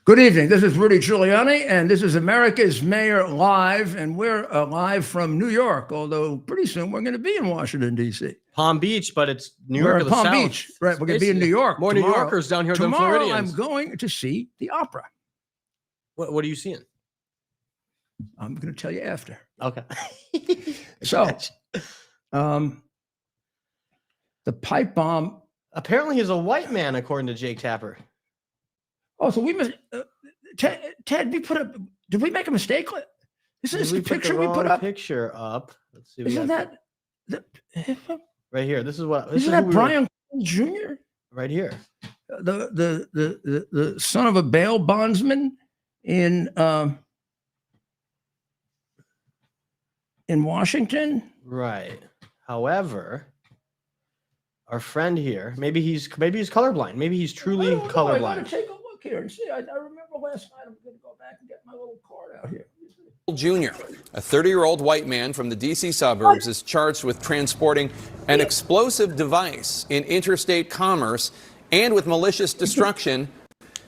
Good evening. This is Rudy Giuliani, and this is America's Mayor Live, and we're live from New York, although pretty soon we're going to be in Washington, D.C. Palm Beach, but it's New York. We're in Palm Beach. Right, we're going to be in New York. More tomorrow. New Yorkers down here than Tomorrow Floridians. I'm going to see the opera. What are you seeing? I'm going to tell you after. Okay. So, the pipe bomb. Apparently he's a white man, according to Jake Tapper. Oh, so we must, Ted, we put up, did we make a mistake? This is the picture we put up. Picture up. Let's see. Isn't that right here? This is what. Isn't that Brian Jr.? Right here. The son of a bail bondsman in Washington. Right. However, our friend here, maybe he's colorblind. Maybe he's truly colorblind. I gotta take a look here and see. I remember last night. I'm going to go back and get my little card out here. Jr., a 30-year-old white man from the D.C. suburbs, is charged with transporting an explosive device in interstate commerce and with malicious destruction,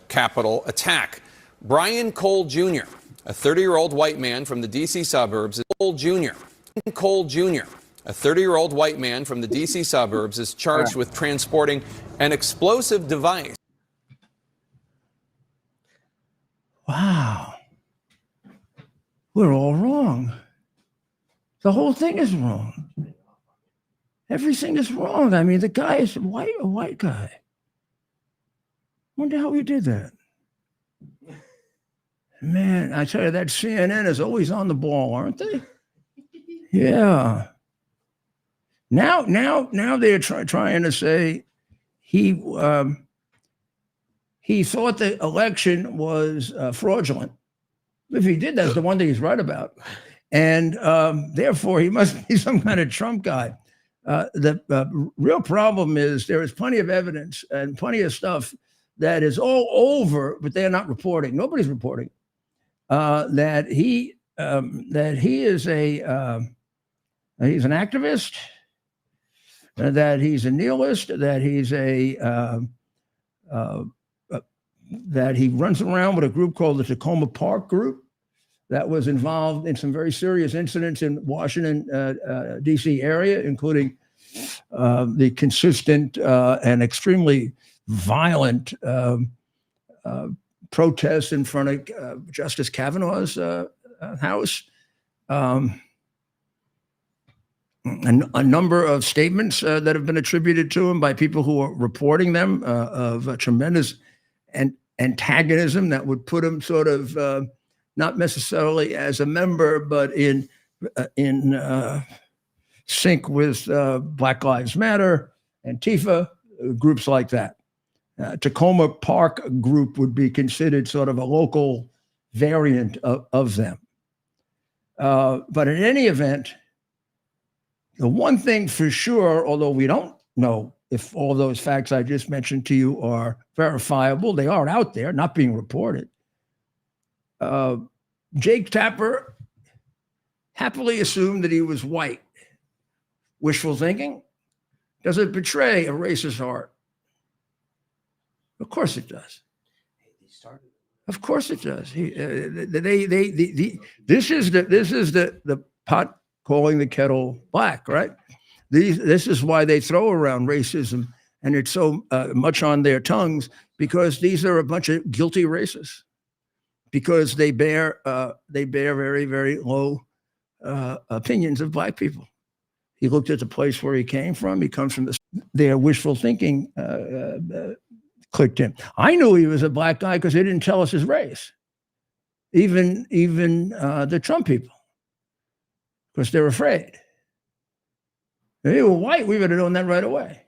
capital attack. Brian Cole Jr., a 30-year-old white man from the D.C. suburbs, Cole Jr., a 30-year-old white man from the D.C. suburbs is charged with transporting an explosive device. Wow. We're all wrong. The whole thing is wrong. Everything is wrong. I mean, the guy is a white guy. Wonder how he did that. Man, I tell you, that CNN is always on the ball, aren't they? Yeah. Now they're trying to say he thought the election was fraudulent. If he did, that's the one thing he's right about, and therefore he must be some kind of Trump guy. The real problem is there is plenty of evidence and plenty of stuff that is all over, but they're not reporting. Nobody's reporting that he is he's an activist. That he's a nihilist, that he's that he runs around with a group called the Tacoma Park Group that was involved in some very serious incidents in Washington, D.C. area, including the consistent and extremely violent protests in front of Justice Kavanaugh's house. A number of statements that have been attributed to him by people who are reporting them of a tremendous antagonism that would put him sort of not necessarily as a member, but in sync with Black Lives Matter, Antifa, groups like that. Tacoma Park Group would be considered sort of a local variant of them. But in any event, the one thing for sure, although we don't know if all those facts I just mentioned to you are verifiable, they are out there, not being reported. Jake Tapper happily assumed that he was white. Wishful thinking? Does it betray a racist heart? Of course it does. Of course it does. This is the pot calling the kettle black, right? This is why they throw around racism, and it's so much on their tongues, because these are a bunch of guilty racists, because they bear very, very low opinions of Black people. He looked at the place where he came from. He comes from their wishful thinking clicked him. I knew he was a Black guy because they didn't tell us his race, even the Trump people, because they're afraid. If they were white, we would have known that right away.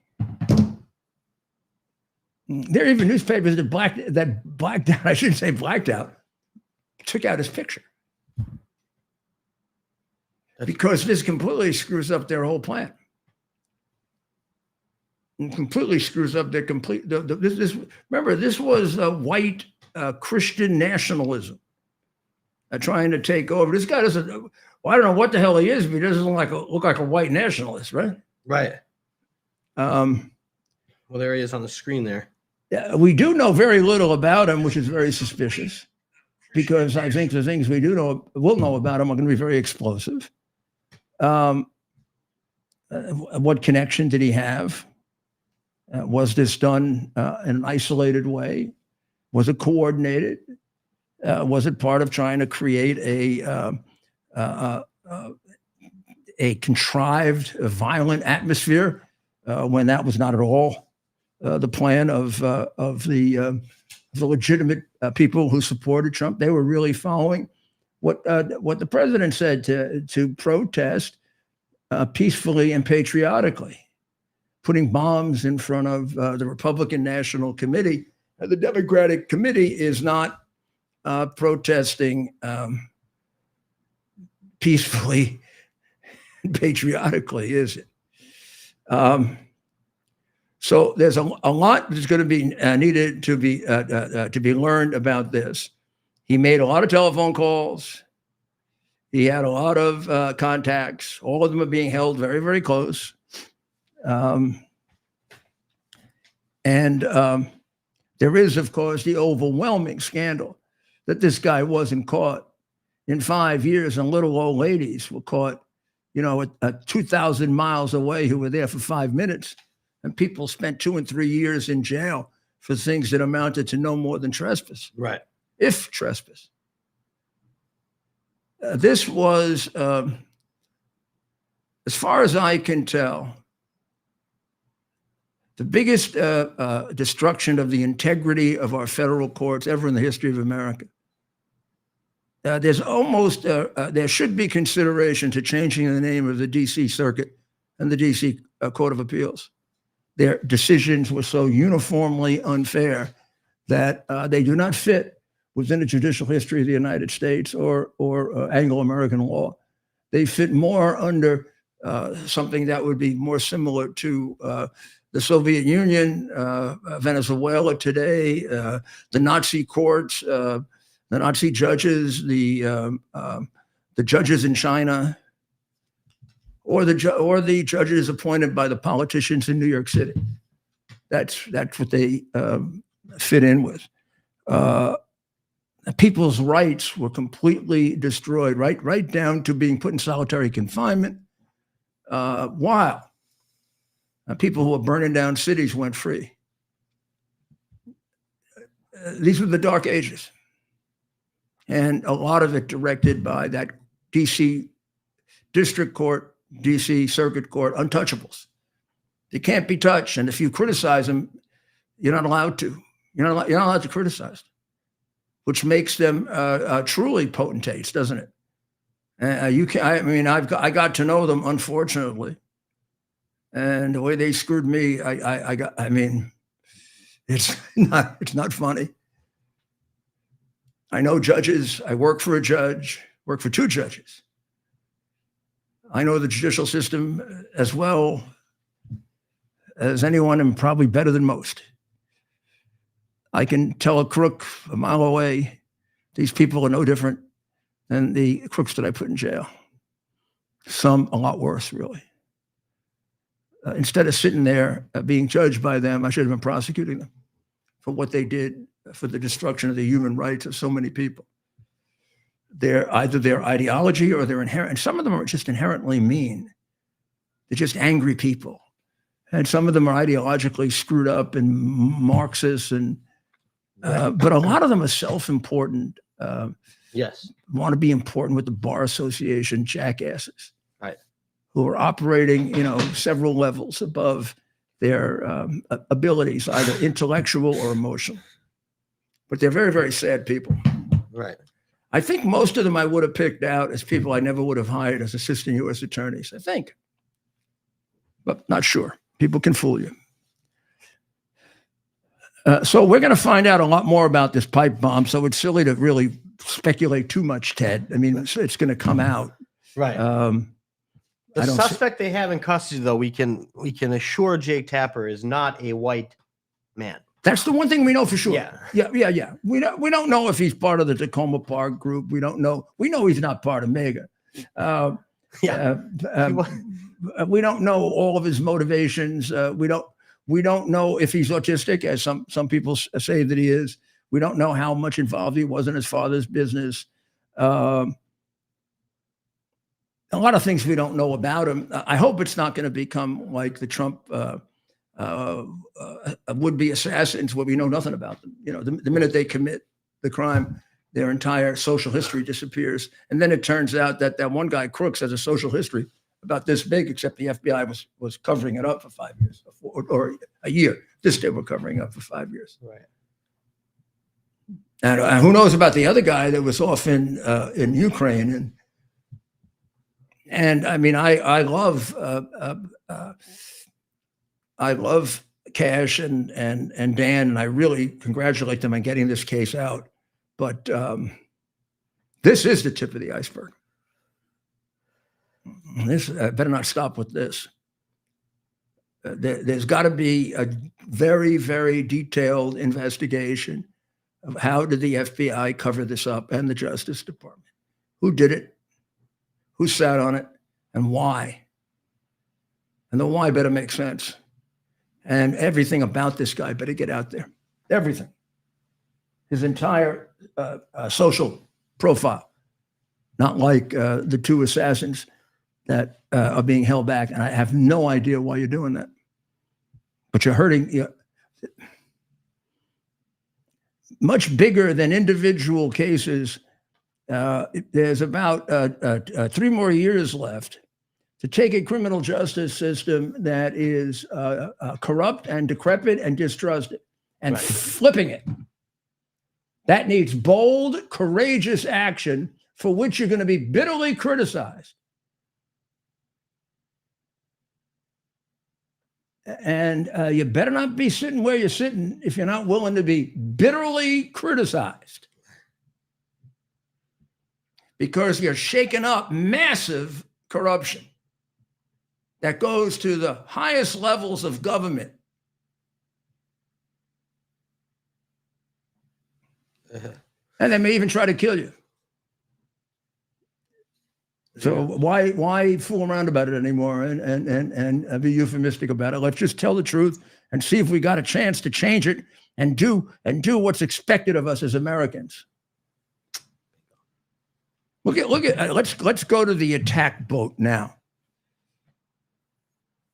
There are even newspapers that blacked out, I shouldn't say blacked out, took out his picture. Because this completely screws up their whole plan. It completely screws up their complete, remember, this was a white Christian nationalism trying to take over. This guy doesn't, well, I don't know what the hell he is, but he doesn't look like a white nationalist, right? Right. Well, there he is on the screen there. We do know very little about him, which is very suspicious, because I think the things we will know about him are going to be very explosive. What connection did he have? Was this done in an isolated way? Was it coordinated? Was it part of trying to create a contrived, violent atmosphere when that was not at all the plan of the legitimate people who supported Trump? They were really following what the president said to protest peacefully and patriotically, putting bombs in front of the Republican National Committee. The Democratic Committee is not protesting peacefully and patriotically, is it? So there's a lot that's going to be needed to be learned about this. He made a lot of telephone calls. He had a lot of contacts. All of them are being held very, very close. There is, of course, the overwhelming scandal that this guy wasn't caught. In 5 years, and little old ladies were caught, at 2,000 miles away, who were there for 5 minutes. And people spent 2 and 3 years in jail for things that amounted to no more than trespass. Right. If trespass. This was, as far as I can tell, the biggest destruction of the integrity of our federal courts ever in the history of America. There should be consideration to changing the name of the D.C. Circuit and the D.C. Court of Appeals. Their decisions were so uniformly unfair that they do not fit within the judicial history of the United States or Anglo-American law. They fit more under something that would be more similar to the Soviet Union, Venezuela today, the Nazi courts, the Nazi judges, the judges in China, or the judges appointed by the politicians in New York City. That's what they fit in with. People's rights were completely destroyed, right down to being put in solitary confinement, while people who were burning down cities went free. These were the dark ages. And a lot of it directed by that DC District Court, DC Circuit Court, untouchables. They can't be touched. And if you criticize them, you're not allowed to. You're not allowed to criticize them, which makes them truly potentates, doesn't it? I got to know them, unfortunately. And the way they screwed me, it's not funny. I know judges. I work for for 2 judges. I know the judicial system as well as anyone, and probably better than most. I can tell a crook a mile away, these people are no different than the crooks that I put in jail. Some a lot worse, really. Instead of sitting there being judged by them, I should have been prosecuting them for what they did for the destruction of the human rights of so many people. They're either their ideology or their inherent, and some of them are just inherently mean. They're just angry people. And some of them are ideologically screwed up and Marxists, but a lot of them are self-important. Yes. Want to be important with the Bar Association jackasses. Right. Who are operating, several levels above their abilities, either intellectual or emotional. But they're very, very sad people. Right. I think most of them I would have picked out as people I never would have hired as assistant U.S. attorneys, I think. But not sure. People can fool you. So we're going to find out a lot more about this pipe bomb. So it's silly to really speculate too much, Ted. I mean, it's going to come out. Right. The suspect they have in custody, though, we can assure Jake Tapper is not a white man. That's the one thing we know for sure. Yeah. We don't know if he's part of the Tacoma Park group. We don't know. We know he's not part of MAGA. We don't know all of his motivations. We We don't know if he's autistic, as some people say that he is. We don't know how much involved he was in his father's business. A lot of things we don't know about him. I hope it's not going to become like the Trump would-be assassins, where we know nothing about them. You know, the minute they commit the crime, their entire social history disappears. And then it turns out that that one guy, Crooks, has a social history about this big, except the FBI was covering it up for 5 years, or a year. This they were covering up for 5 years. Right. And who knows about the other guy that was off in Ukraine? And I mean, I love Cash and Dan, and I really congratulate them on getting this case out. But this is the tip of the iceberg. This better not stop with this. There's got to be a very, very detailed investigation of how did the FBI cover this up, and the Justice Department. Who did it? Who sat on it? And why? And the why better make sense. And everything about this guy better get out there. Everything. His entire social profile. Not like the two assassins that are being held back. And I have no idea why you're doing that. But you're hurting. Much bigger than individual cases. There's about 3 more years left to take a criminal justice system that is corrupt and decrepit and distrusted, and flipping it. That needs bold, courageous action for which you're going to be bitterly criticized. And you better not be sitting where you're sitting if you're not willing to be bitterly criticized. Because you're shaking up massive corruption that goes to the highest levels of government. And they may even try to kill you. So why fool around about it anymore and be euphemistic about it? Let's just tell the truth and see if we got a chance to change it and do what's expected of us as Americans. Look at let's go to the attack boat now.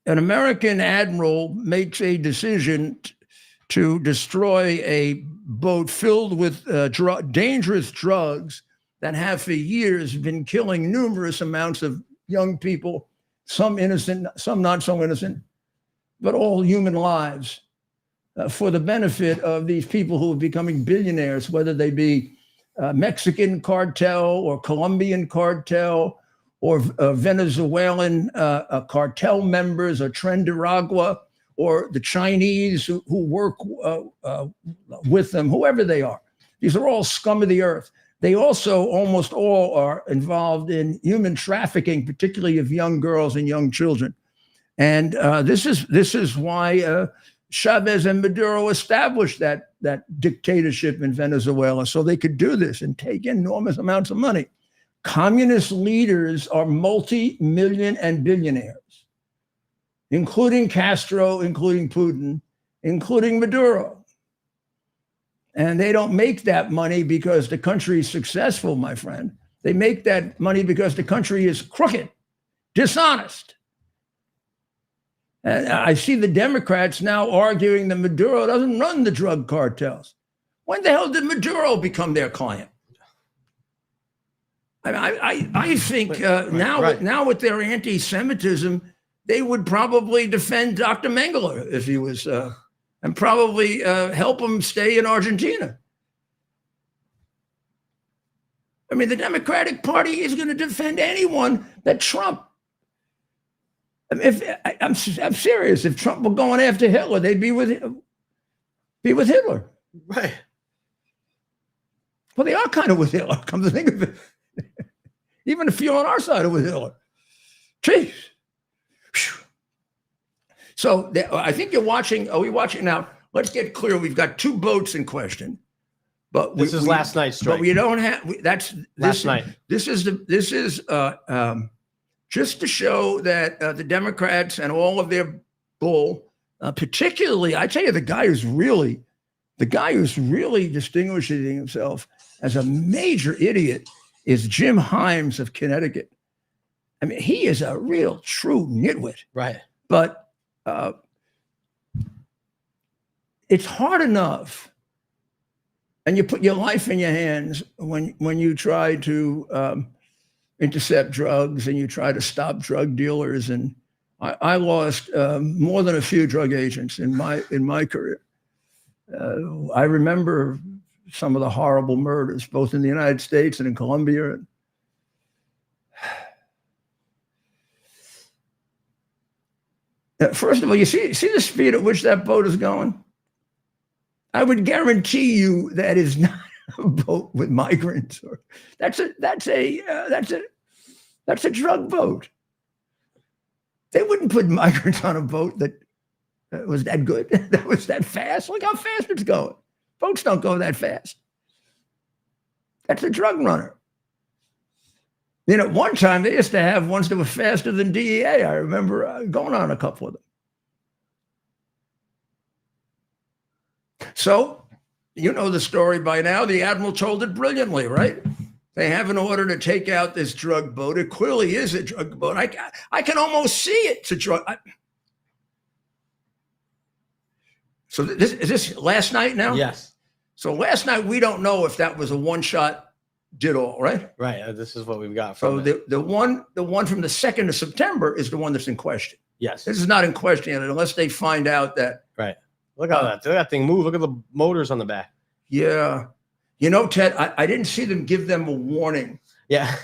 An American admiral makes a decision to destroy a boat filled with dangerous drugs that have for years been killing numerous amounts of young people, some innocent, some not so innocent, but all human lives, for the benefit of these people who are becoming billionaires, whether they be Mexican cartel or Colombian cartel or Venezuelan cartel members or Trendaragua or the Chinese who work with them, whoever they are. These are all scum of the earth. They also almost all are involved in human trafficking, particularly of young girls and young children. And this is why Chavez and Maduro established that dictatorship in Venezuela, so they could do this and take enormous amounts of money. Communist leaders are multi-million and billionaires, including Castro, including Putin, including Maduro. And they don't make that money because the country is successful, my friend. They make that money because the country is crooked, dishonest. And I see the Democrats now arguing that Maduro doesn't run the drug cartels. When the hell did Maduro become their client? I think now with their anti-Semitism, they would probably defend Dr. Mengele if he was, and probably help him stay in Argentina. I mean, the Democratic Party is going to defend anyone that Trump. I'm serious. If Trump were going after Hitler, they'd be with Hitler. Right. Well, they are kind of with Hitler, come to think of it. Even if you're on our side of with Hitler. Jeez. Whew. So I think you're watching. Are we watching now? Let's get clear. We've got 2 boats in question. But this is last night's strike. But we don't have. Last night. This is just to show that the Democrats and all of their bull Particularly, I tell you, the guy who's really distinguishing himself as a major idiot is Jim Himes of Connecticut. I mean, he is a real true nitwit. Right. But it's hard enough, and you put your life in your hands when you try to intercept drugs and you try to stop drug dealers. And I lost more than a few drug agents in my career. I remember some of the horrible murders, both in the United States and in Colombia. First of all, you see the speed at which that boat is going? I would guarantee you that is not a boat with migrants. That's a drug boat. They wouldn't put migrants on a boat that was that good, that was that fast. Look how fast it's going. Boats don't go that fast. That's a drug runner. You know, one time they used to have ones that were faster than DEA. I remember going on a couple of them. So, you know the story by now. The admiral told it brilliantly, right? They have an order to take out this drug boat. It clearly is a drug boat. I can almost see it. It's a drug. So is this last night now? Yes. So last night, we don't know if that was a one-shot did all, right? Right. This is what we've got So from the one from the 2nd of September is the one that's in question. Yes. This is not in question yet, unless they find out that. Right. Look at that thing move. Look at the motors on the back. Yeah. You know, Ted, I didn't see them give them a warning. Yeah.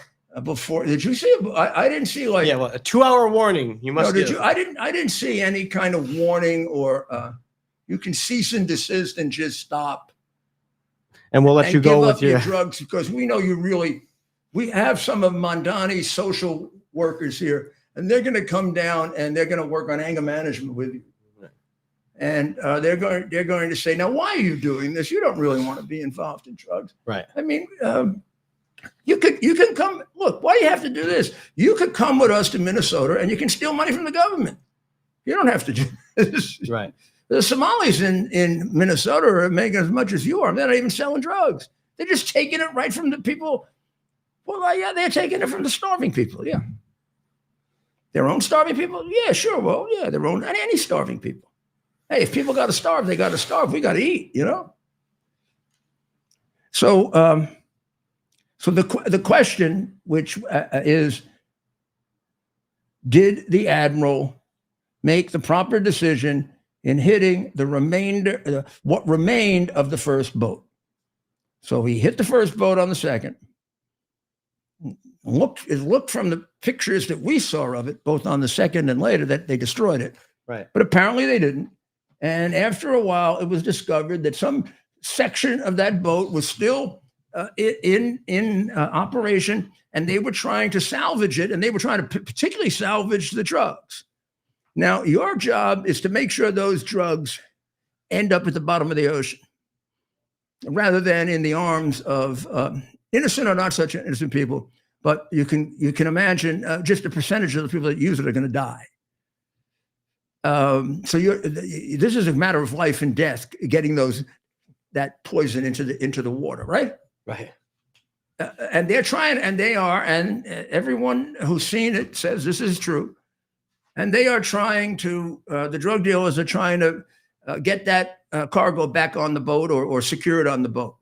Before, did you see? I didn't see like. Yeah, well, a 2-hour warning. You must. No, did you? I didn't see any kind of warning or you can cease and desist and just stop. And we'll let you go with your drugs, because we know we have some of Mondani's social workers here, and they're going to come down and they're going to work on anger management with you. Right. And they're going to say, now, why are you doing this? You don't really want to be involved in drugs. Right. I mean, you can come, look, why do you have to do this? You could come with us to Minnesota and you can steal money from the government. You don't have to do this. Right. The Somalis in Minnesota are making as much as you are. They're not even selling drugs. They're just taking it right from the people. Well, yeah, they're taking it from the starving people. Yeah. Their own starving people? Yeah, sure. Well, yeah, their own, any starving people. Hey, if people got to starve, they got to starve. We got to eat, you know? So, the question, which is, did the admiral make the proper decision in hitting the remainder, what remained of the first boat? So he hit the first boat on the 2nd. It looked from the pictures that we saw of it, both on the 2nd and later, that they destroyed it. Right. But apparently they didn't. And after a while, it was discovered that some section of that boat was still in operation, and they were trying to salvage it, and they were trying to particularly salvage the drugs. Now, your job is to make sure those drugs end up at the bottom of the ocean, rather than in the arms of innocent or not such innocent people. But you can imagine just a percentage of the people that use it are going to die. So this is a matter of life and death, getting that poison into the water, right? Right. And they're trying, and they are, and everyone who's seen it says this is true. And they are trying to, the drug dealers are trying to get that cargo back on the boat or secure it on the boat.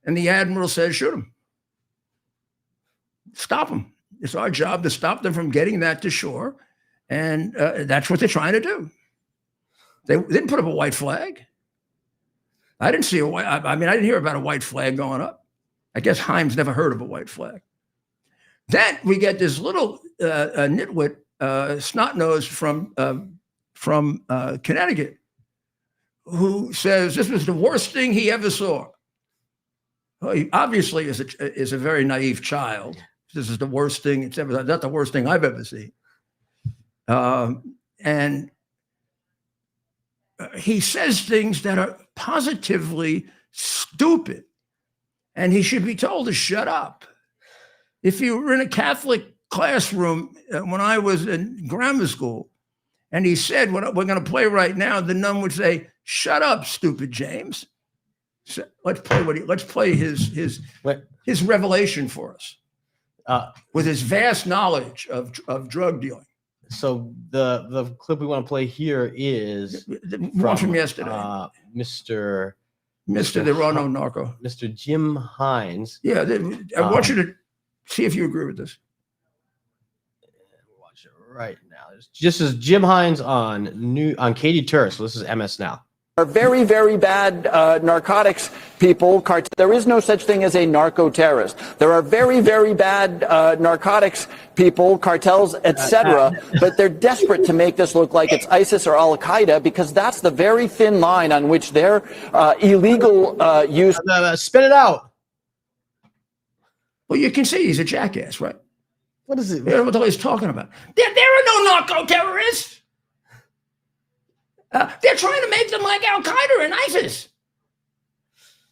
And the admiral says, shoot them. Stop them. It's our job to stop them from getting that to shore. And that's what they're trying to do. They didn't put up a white flag. I didn't see I didn't hear about a white flag going up. I guess Himes never heard of a white flag. Then we get this little nitwit, snot-nosed from Connecticut, who says this was the worst thing he ever saw. Well, he obviously is a very naive child. This is the worst thing it's ever, not the worst thing I've ever seen. And he says things that are positively stupid, and he should be told to shut up. If you were in a Catholic classroom when I was in grammar school, and he said, "What we're going to play right now," the nun would say, "Shut up, stupid James." So let's play his revelation for us with his vast knowledge of drug dealing. So the clip we want to play here is One from yesterday. Mr. There are no narco. Mr. Jim Hines. Yeah, I want you to see if you agree with this. Watch it right now. This is Jim Hines on Katie Turris. So this is MS Now. Are very, very bad narcotics people. There is no such thing as a narco-terrorist. There are very, very bad narcotics people, cartels, etc. But they're desperate to make this look like it's ISIS or Al Qaeda because that's the very thin line on which their illegal use. Spit it out. Well, you can see he's a jackass, right? What is it? You know what the hell he's talking about? There are no narco-terrorists. They're trying to make them like Al Qaeda and ISIS.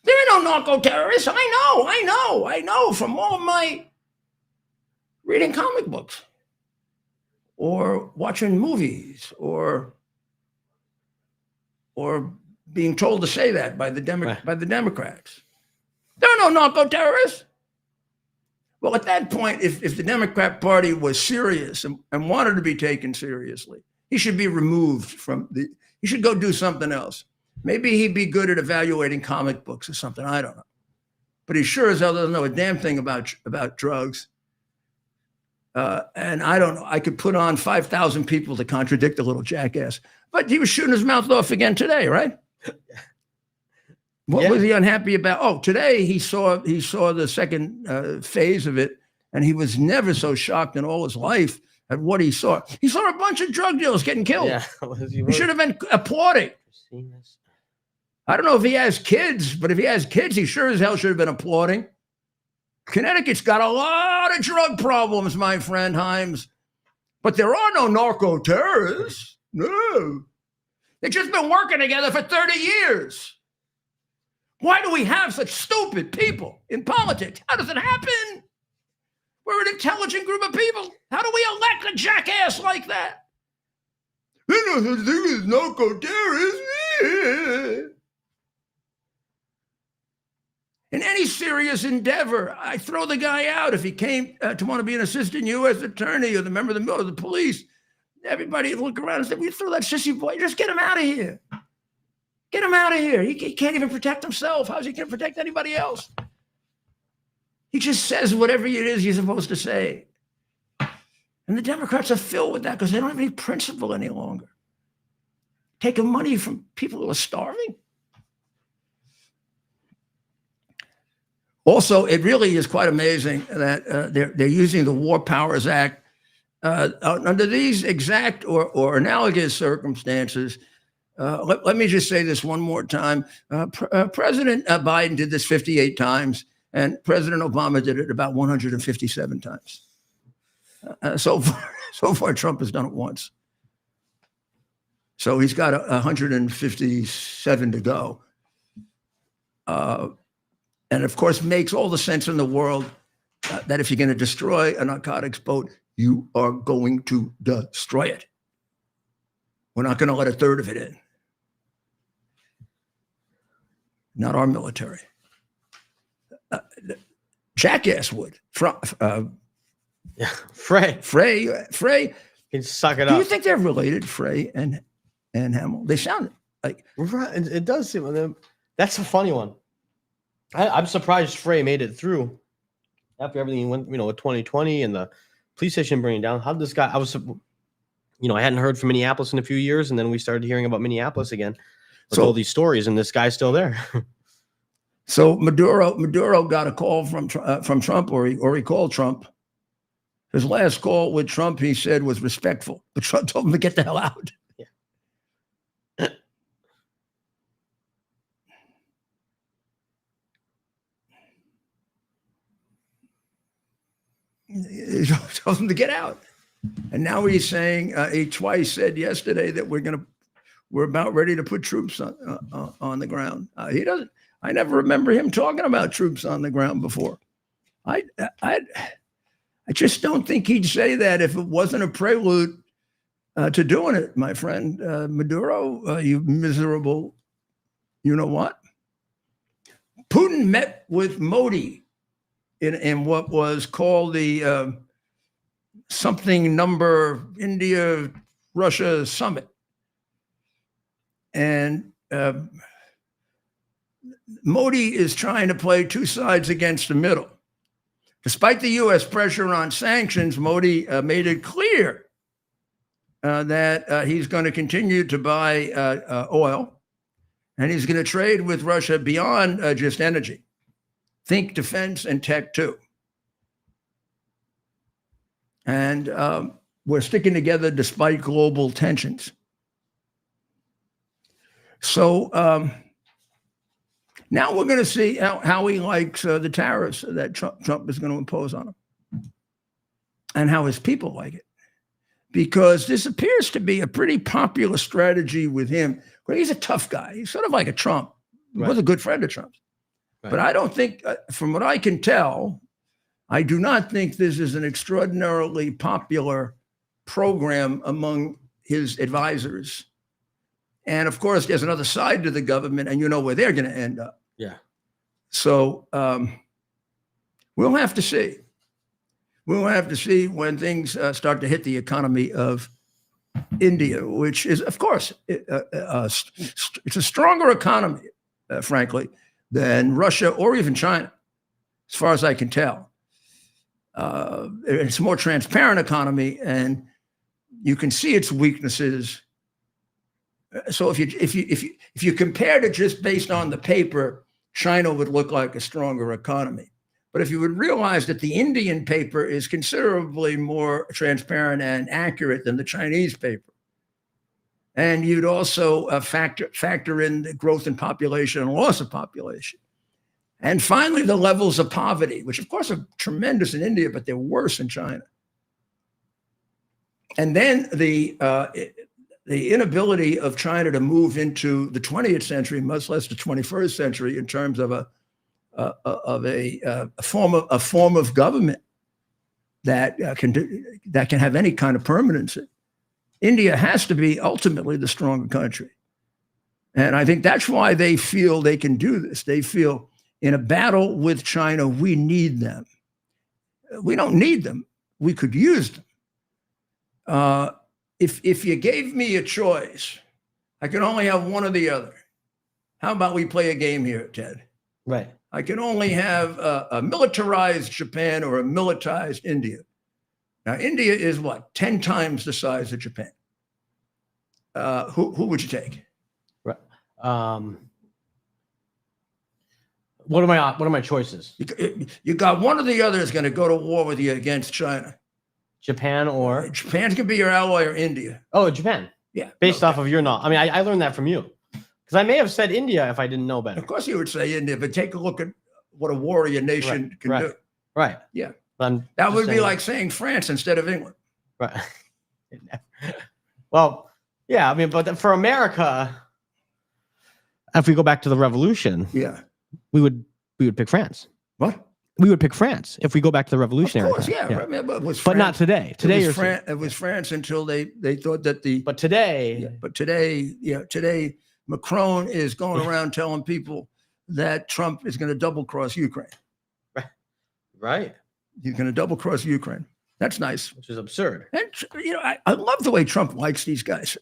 There are no narco terrorists. I know from all of my reading comic books or watching movies or being told to say that by the Democrats. There are no narco terrorists. Well, at that point, if the Democrat Party was serious and wanted to be taken seriously, he should be removed from he should go do something else. Maybe he'd be good at evaluating comic books or something. I don't know. But he sure as hell doesn't know a damn thing about drugs. And I don't know. I could put on 5,000 people to contradict the little jackass. But he was shooting his mouth off again today, right? What was he unhappy about? Oh, today he saw the second phase of it, and he was never so shocked in all his life at what he saw. He saw a bunch of drug dealers getting killed. Yeah. He should have been applauding. I don't know if he has kids, but if he has kids, he sure as hell should have been applauding. Connecticut's got a lot of drug problems, my friend Himes. But there are no narco terrorists. No. They've just been working together for 30 years. Why do we have such stupid people in politics? How does it happen? We're an intelligent group of people. How do we elect a jackass like that? There's no such thing as narco-terrorists. In any serious endeavor, I throw the guy out if he came to want to be an assistant U.S. attorney or the member of the police. Everybody would look around and say, we throw that sissy boy, just get him out of here. Get him out of here. He can't even protect himself. How's he going to protect anybody else? He just says whatever it is he's supposed to say. And the Democrats are filled with that because they don't have any principle any longer. Taking money from people who are starving. Also, it really is quite amazing that they're using the War Powers Act under these exact or analogous circumstances. Let me just say this one more time. President Biden did this 58 times, and President Obama did it about 157 times. So far, Trump has done it once. So he's got 157 to go. And of course, makes all the sense in the world that if you're going to destroy a narcotics boat, you are going to destroy it. We're not going to let a third of it in. Not our military. Jackass would. Frey. Can suck it up. Do you think they're related, Frey and Hamill? They sound like. Right. It does seem. That's a funny one. I'm surprised Frey made it through after everything went, with 2020 and the police station burning down. How did this guy? I hadn't heard from Minneapolis in a few years, and then we started hearing about Minneapolis again. With all these stories, and this guy's still there. So Maduro got a call from Trump, or he called Trump. His last call with Trump, he said, was respectful, but Trump told him to get the hell out. Yeah. He told him to get out, and now he's saying he twice said yesterday that we're about ready to put troops on the ground. He doesn't. I never remember him talking about troops on the ground before. I just don't think he'd say that if it wasn't a prelude to doing it, my friend. Maduro, you miserable, you know what? Putin met with Modi in what was called the something number India Russia summit, and Modi is trying to play two sides against the middle. Despite the U.S. pressure on sanctions, Modi made it clear that he's going to continue to buy oil, and he's going to trade with Russia beyond just energy. Think defense and tech too. And we're sticking together despite global tensions. So now we're going to see how he likes the tariffs that Trump is going to impose on him, and how his people like it. Because this appears to be a pretty popular strategy with him. Well, he's a tough guy. He's sort of like a Trump. He was a good friend of Trump's. Right. But I don't think, from what I can tell, I do not think this is an extraordinarily popular program among his advisors. And of course, there's another side to the government, and you know where they're going to end up. Yeah. So we'll have to see. We'll have to see when things start to hit the economy of India, which is, of course, it's a stronger economy, frankly, than Russia or even China, as far as I can tell. It's a more transparent economy, and you can see its weaknesses. So if you compared it just based on the paper, China would look like a stronger economy. But if you would realize that the Indian paper is considerably more transparent and accurate than the Chinese paper, and you'd also factor in the growth in population and loss of population, and finally the levels of poverty, which of course are tremendous in India, but they're worse in China, and then the inability of China to move into the 20th century, much less the 21st century, in terms of a form of government that can have any kind of permanency. India has to be ultimately the stronger country, and I think that's why they feel they can do this. They feel in a battle with China, we need them. We don't need them. We could use them. If you gave me a choice, I can only have one or the other. How about we play a game here, Ted? Right. I can only have a militarized Japan or a militarized India. Now, India is what, 10 times the size of Japan. Who would you take? Right. What are my choices? You got one or the other is going to go to war with you against China. Japan or? Japan's going to be your ally, or India. Oh, Japan. Yeah. Based off of your knowledge. I mean, I learned that from you. Because I may have said India if I didn't know better. Of course you would say India, but take a look at what a warrior nation can do. Right. Yeah. That would be like saying France instead of England. Right. Well, yeah, I mean, but for America, if we go back to the revolution, yeah, we would pick France. What? We would pick France if we go back to the revolutionary. Of course, time. yeah. Right. But not today. Today it was France until they thought that But today. Yeah, but today Macron is going around telling people that Trump is going to double cross Ukraine. Right. He's going to double cross Ukraine. That's nice. Which is absurd. And I love the way Trump likes these guys.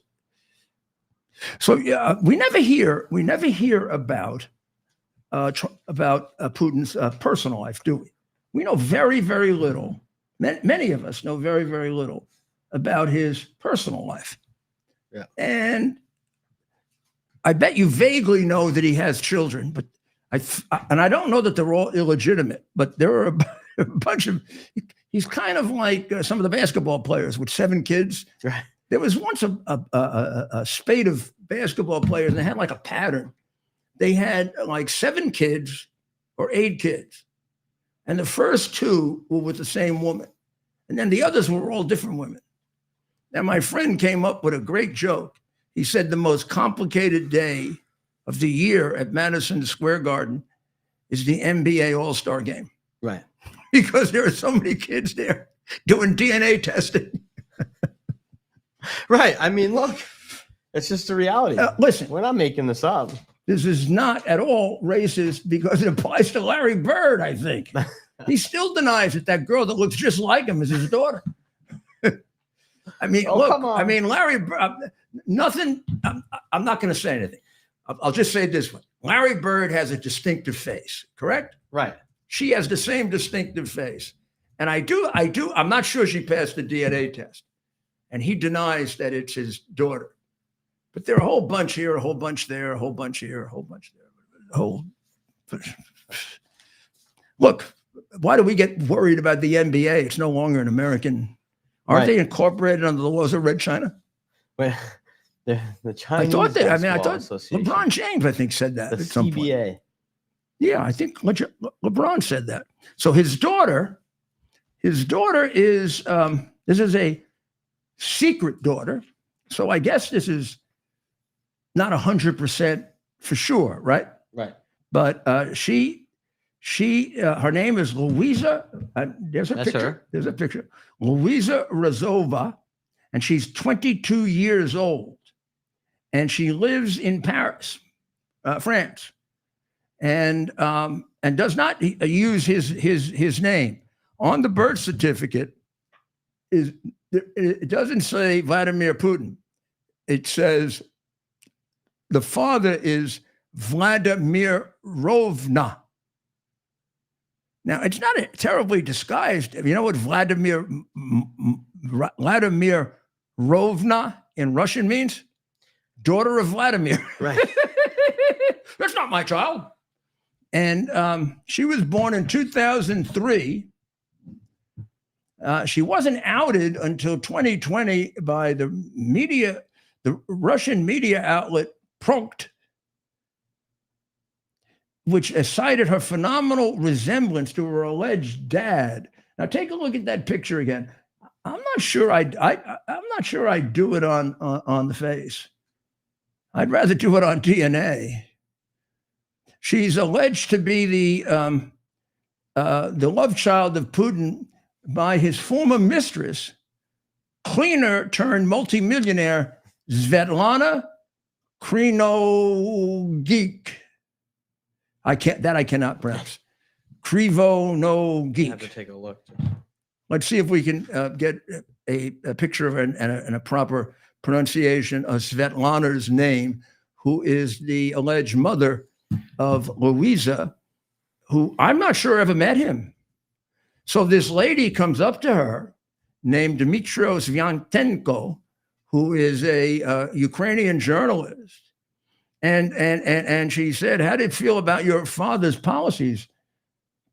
So yeah, we never hear about Putin's personal life, do we? We know very, very little. Many of us know very, very little about his personal life. Yeah. And I bet you vaguely know that he has children, but I don't know that they're all illegitimate, but there are a bunch of. He's kind of like some of the basketball players with 7 kids. Right. There was once a spate of basketball players, and they had like a pattern. They had like 7 kids or 8 kids, and the first 2 were with the same woman, and then the others were all different women. Now, my friend came up with a great joke. He said the most complicated day of the year at Madison Square Garden is the NBA All-Star Game. Right. Because there are so many kids there doing DNA testing. Right. I mean, look, it's just the reality. Listen, We're not making this up. this is not at all racist because it applies to Larry Bird, I think. He still denies that that girl that looks just like him is his daughter. I mean, Oh, look, come on. I mean, Larry, nothing, I'm not going to say anything. I'll just say it this way. Larry Bird has a distinctive face, correct? Right. She has the same distinctive face. And I'm not sure she passed the DNA test. And he denies that it's his daughter. But there are a whole bunch here, a whole bunch there, a whole bunch here, a whole bunch there. Look, why do we get worried about the NBA? It's no longer an American. Aren't Right. they incorporated under the laws of Red China? Wait, the Chinese. I thought Basketball Association. LeBron James, I think, said that The at some point. CBA. Yeah, I think LeBron said that. So his daughter is this is a secret daughter. So I guess this is not 100% for sure, right? Right. But her name is Louisa. There's a That's picture. her. There's a picture. Louisa Razova, and she's 22 years old, and she lives in Paris, France, and does not use his name on the birth certificate. It doesn't say Vladimir Putin. It says the father is Vladimir Rovna. Now, it's not terribly disguised. You know what Vladimir Rovna in Russian means? Daughter of Vladimir. Right. That's not my child. And she was born in 2003. She wasn't outed until 2020 by the Russian media outlet Prompt, which cited her phenomenal resemblance to her alleged dad. Now take a look at that picture again. I'm not sure I'm not sure I'd do it on the face. I'd rather do it on DNA. She's alleged to be the love child of Putin by his former mistress, cleaner turned multimillionaire Svetlana Krinogeek. I cannot pronounce. Krivo no I geek. have to take a look. Let's see if we can get a picture of her and a proper pronunciation of Svetlana's name, who is the alleged mother of Louisa, who I'm not sure ever met him. So this lady comes up to her named Dmytro Sviantenko, who is a Ukrainian journalist. And she said, how do you feel about your father's policies?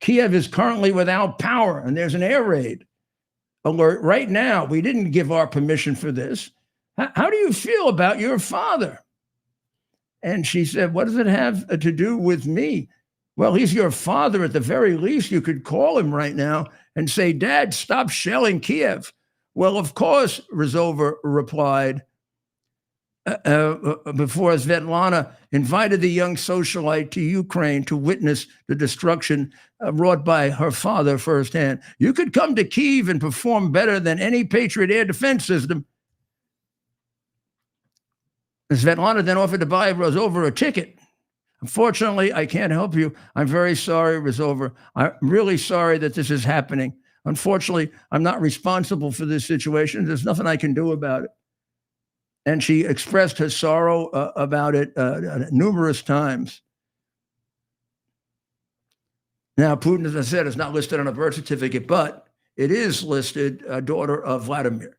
Kiev is currently without power, and there's an air raid alert right now. We didn't give our permission for this. How do you feel about your father? And she said, what does it have to do with me? Well, he's your father. At the very least, you could call him right now and say, Dad, stop shelling Kiev. Well, of course, Razova replied, before Svetlana invited the young socialite to Ukraine to witness the destruction wrought by her father firsthand. You could come to Kyiv and perform better than any Patriot air defense system. Svetlana then offered to buy Razova a ticket. Unfortunately, I can't help you. I'm very sorry, Razova. I'm really sorry that this is happening. Unfortunately, I'm not responsible for this situation. There's nothing I can do about it. And she expressed her sorrow about it numerous times. Now, Putin, as I said, is not listed on a birth certificate, but it is listed daughter of Vladimir.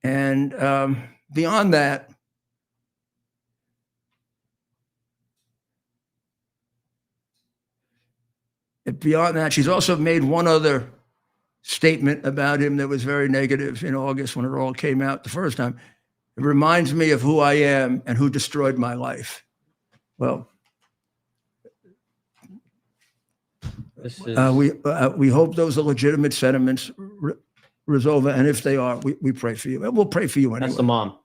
And beyond that, she's also made one other statement about him that was very negative in August when it all came out the first time. It reminds me of who I am and who destroyed my life. Well, This is, we hope those are legitimate sentiments, Razova, and if they are, we pray for you. And we'll pray for you anyway. that's the mom.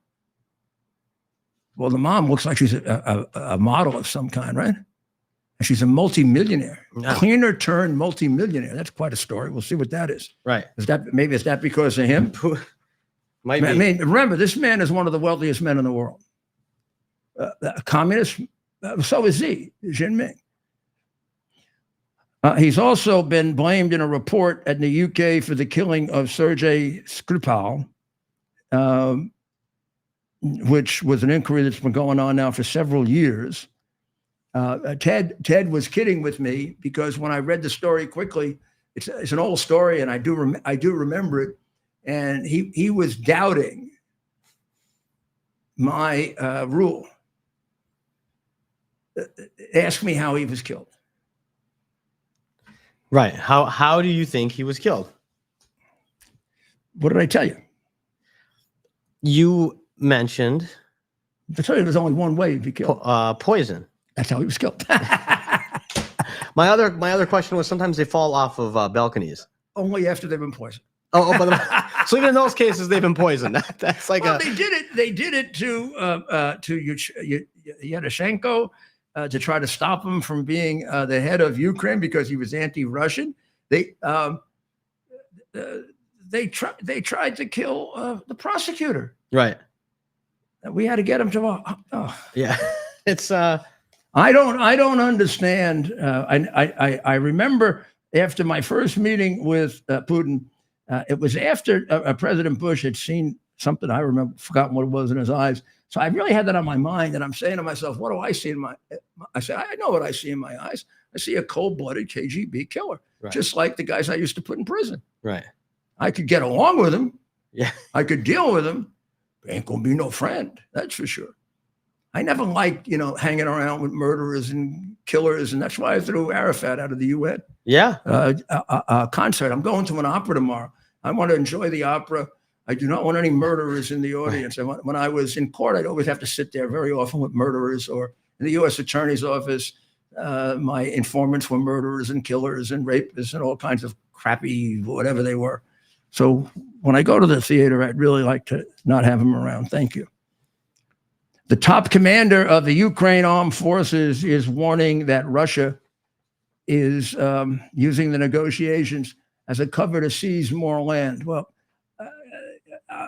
Well, the mom looks like she's a model of some kind, right? And she's a multimillionaire, Yeah. cleaner turned multimillionaire. That's quite a story. We'll see what that is. Right. Is that because of him? Might I be. mean, remember, this man is one of the wealthiest men in the world. A communist, so is Xi Jinping. He's also been blamed in a report in the UK for the killing of Sergei Skripal, which was an inquiry that's been going on now for several years. Ted was kidding with me because when I read the story quickly, it's an old story, and I do remember it. And he was doubting my rule. Ask me how he was killed. Right. How do you think he was killed? What did I tell you? You mentioned I tell you, there's only one way to be killed. poison. That's how he was killed. My other question was sometimes they fall off of balconies. Only after they've been poisoned. Oh, so even in those cases they've been poisoned. That's like Well, they did it to Yashchenko to try to stop him from being the head of Ukraine because he was anti-Russian. They tried to kill the prosecutor. right. We had to get him to. Yeah. It's I don't understand. I remember after my first meeting with Putin, it was after President Bush had seen something. I remember, forgotten what it was in his eyes. So I really had that on my mind, and I'm saying to myself, "What do I see in my?" I say, "I know what I see in my eyes. I see a cold-blooded KGB killer, Right. just like the guys I used to put in prison. right. I could get along with him. Yeah. I could deal with him. But ain't gonna be no friend. That's for sure." I never liked, hanging around with murderers and killers, and that's why I threw Arafat out of the UN Yeah. concert. I'm going to an opera tomorrow. I want to enjoy the opera. I do not want any murderers in the audience. When I was in court, I'd always have to sit there very often with murderers, or in the U.S. Attorney's Office, my informants were murderers and killers and rapists and all kinds of crappy whatever they were. So when I go to the theater, I'd really like to not have them around. Thank you. The top commander of the Ukraine armed forces is warning that Russia is using the negotiations as a cover to seize more land. Well,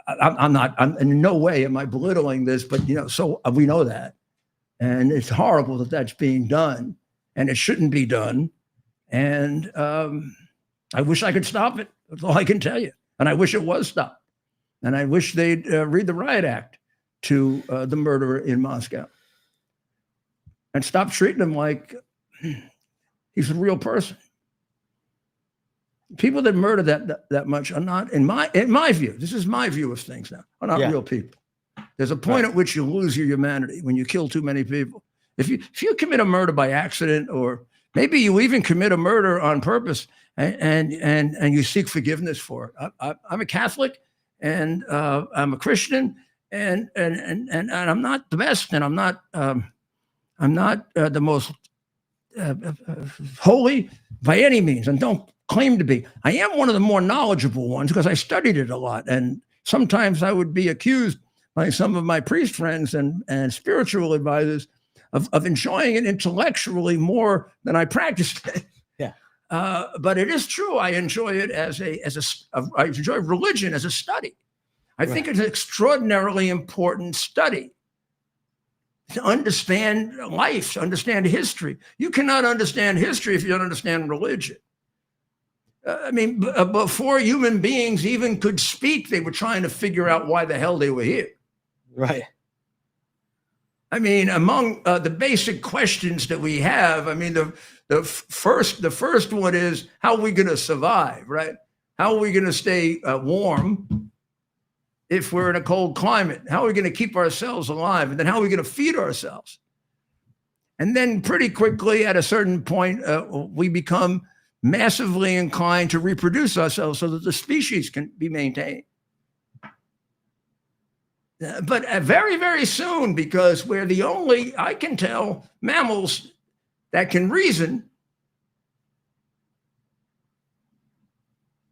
I'm in no way am I belittling this, but so we know that, and it's horrible that that's being done, and it shouldn't be done. And I wish I could stop it. That's all I can tell you. And I wish it was stopped. And I wish they'd read the riot act to the murderer in Moscow and stop treating him like he's a real person. People that murder that much are not, in my view, this is my view of things now, are not real people. There's a point at which you lose your humanity when you kill too many people. If you commit a murder by accident, or maybe you even commit a murder on purpose and you seek forgiveness for it. I'm a Catholic, and I'm a Christian, and I'm not the best, and I'm not the most holy by any means, and don't claim to be. I am one of the more knowledgeable ones because I studied it a lot, and sometimes I would be accused by some of my priest friends and spiritual advisors of enjoying it intellectually more than I practiced it. Yeah. But it is true. I enjoy it I enjoy religion as a study. I think it's an extraordinarily important study to understand life, to understand history. You cannot understand history if you don't understand religion. Before human beings even could speak, they were trying to figure out why the hell they were here. Right. Among the basic questions that we have, the first one is, how are we going to survive, right? How are we going to stay warm if we're in a cold climate? How are we going to keep ourselves alive? And then how are we going to feed ourselves? And then pretty quickly, at a certain point, we become massively inclined to reproduce ourselves so that the species can be maintained. But very, very soon, because we're the only, I can tell, mammals that can reason.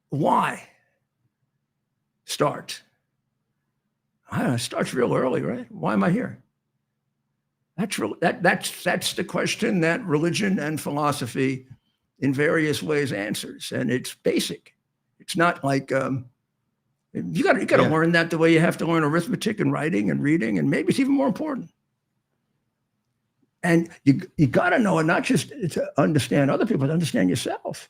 Why start? It starts real early, right? Why am I here? That's the question that religion and philosophy in various ways answers, and it's basic. It's not like You got to Yeah. learn that the way you have to learn arithmetic and writing and reading, and maybe it's even more important. And you got to know it, not just to understand other people, but to understand yourself.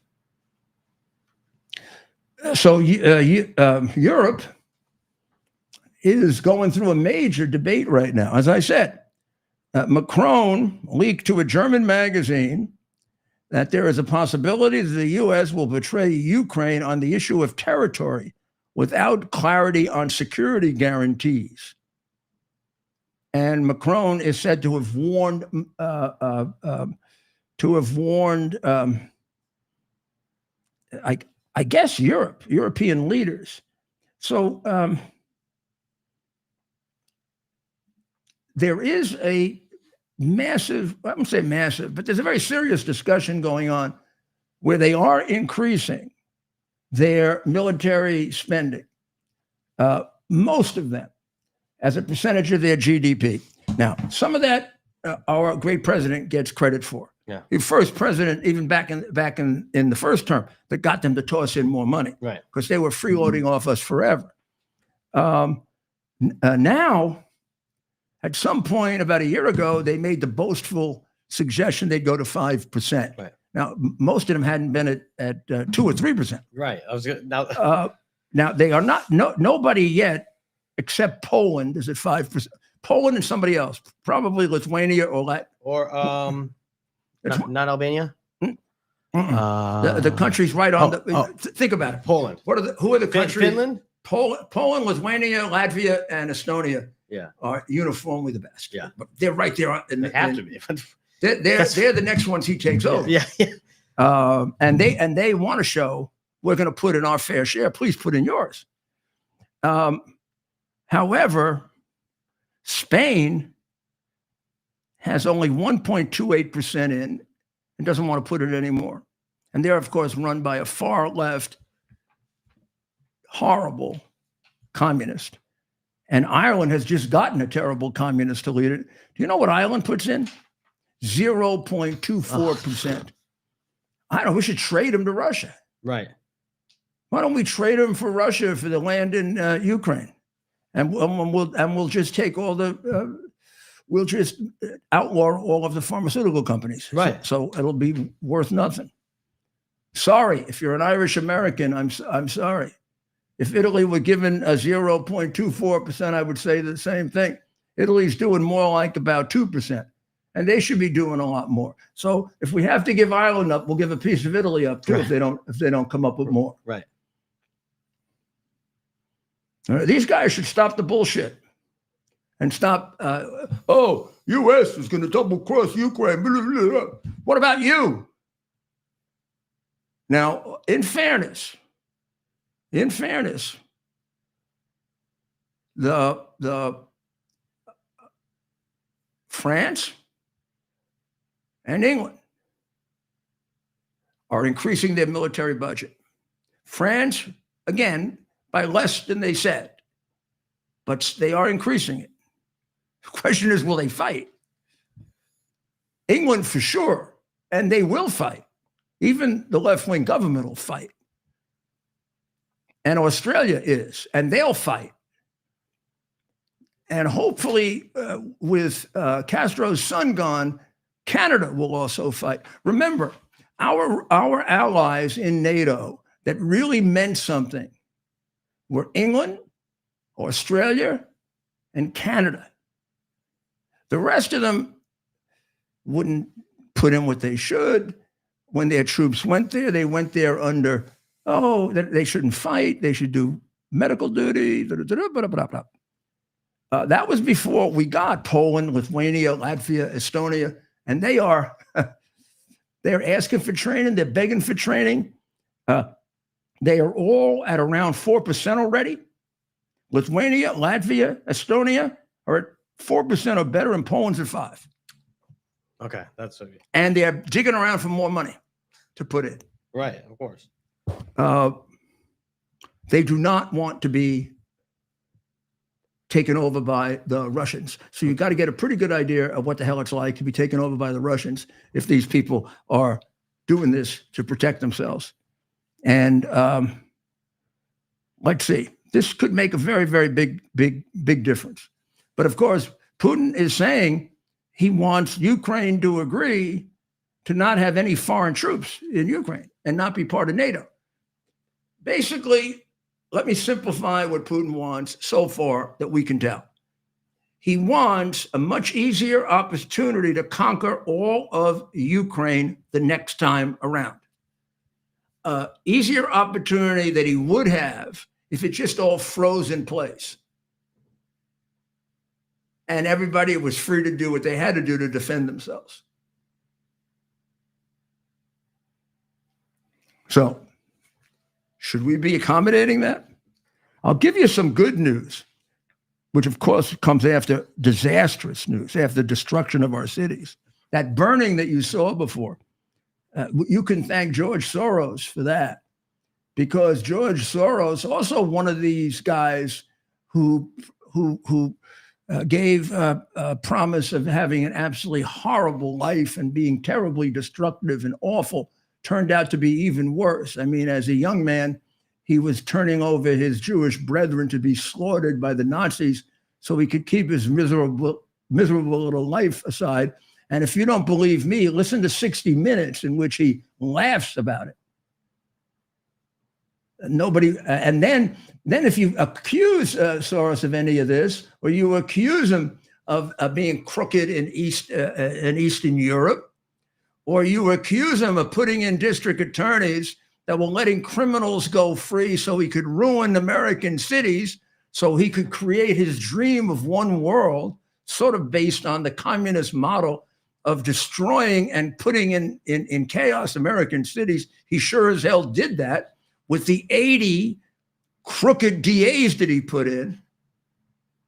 So Europe is going through a major debate right now. As I said, Macron leaked to a German magazine that there is a possibility that the U.S. will betray Ukraine on the issue of territory without clarity on security guarantees. And Macron is said to have warned I guess European leaders. So there is a massive, I wouldn't say massive, but there's a very serious discussion going on where they are increasing their military spending, most of them, as a percentage of their GDP. Now, some of that our great president gets credit for. Yeah. The first president, even back in the first term, that got them to toss in more money, Right. because they were freeloading off us forever. Now, at some point about a year ago, they made the boastful suggestion they'd go to 5%. Right. Now, most of them hadn't been at 2 or 3%. Right. I was gonna, now. Now they are not. Nobody yet, except Poland, is at 5%. Poland and somebody else, probably Lithuania or Not Albania. The countries right on think about it. Poland. Who are the countries? Finland. Poland, Lithuania, Latvia, and Estonia. Yeah. Are uniformly the best. Yeah. But they're right there. They have to be. They're the next ones he takes over. Yeah. And they want to show we're going to put in our fair share. Please put in yours. However, Spain has only 1.28% in and doesn't want to put it anymore. And they're, of course, run by a far left, horrible communist. And Ireland has just gotten a terrible communist to lead it. Do you know what Ireland puts in? 0.24%. I don't know. We should trade them to Russia. Right. Why don't we trade them for Russia for the land in Ukraine, and we'll just take all the we'll just outlaw all of the pharmaceutical companies. Right. So it'll be worth nothing. Sorry, if you're an Irish American, I'm sorry. If Italy were given a 0.24%, I would say the same thing. Italy's doing more like about 2%, and they should be doing a lot more. So if we have to give Ireland up, we'll give a piece of Italy up too. Right. If they don't come up with more. Right. These guys should stop the bullshit and stop. U.S. is going to double cross Ukraine. Blah, blah, blah. What about you? Now, in fairness, the France and England are increasing their military budget. France, again, by less than they said, but they are increasing it. The question is, will they fight? England for sure, and they will fight. Even the left-wing government will fight. And Australia is, and they'll fight. And hopefully, with Castro's son gone, Canada will also fight. Remember, our allies in NATO that really meant something were England, Australia, and Canada. The rest of them wouldn't put in what they should. When their troops went there, they went there under, they shouldn't fight, they should do medical duty, blah, blah, blah, blah. That was before we got Poland, Lithuania, Latvia, Estonia, and they're asking for training, they're begging for training. They are all at around 4% already. Lithuania, Latvia, Estonia are at 4% or better, and Poland's at 5%. Okay, that's okay. And they're digging around for more money to put in. Right, of course. They do not want to be taken over by the Russians. So you've got to get a pretty good idea of what the hell it's like to be taken over by the Russians if these people are doing this to protect themselves. And let's see. this could make a very, very big difference. But of course, Putin is saying he wants Ukraine to agree to not have any foreign troops in Ukraine and not be part of NATO. Basically, let me simplify what Putin wants so far that we can tell. He wants a much easier opportunity to conquer all of Ukraine the next time around. Easier opportunity that he would have if it just all froze in place and everybody was free to do what they had to do to defend themselves. So, should we be accommodating that? I'll give you some good news, which of course comes after disastrous news, after destruction of our cities. That burning that you saw before, you can thank George Soros for that, because George Soros, also one of these guys who gave a promise of having an absolutely horrible life and being terribly destructive and awful, turned out to be even worse. I mean, as a young man, he was turning over his Jewish brethren to be slaughtered by the Nazis so he could keep his miserable little life aside. And if you don't believe me, listen to 60 Minutes, in which he laughs about it. Nobody, and then if you accuse Soros of any of this, or you accuse him of being crooked in Eastern Europe, or you accuse him of putting in district attorneys that were letting criminals go free so he could ruin American cities, so he could create his dream of one world, sort of based on the communist model of destroying and putting in chaos American cities. He sure as hell did that with the 80 crooked DAs that he put in,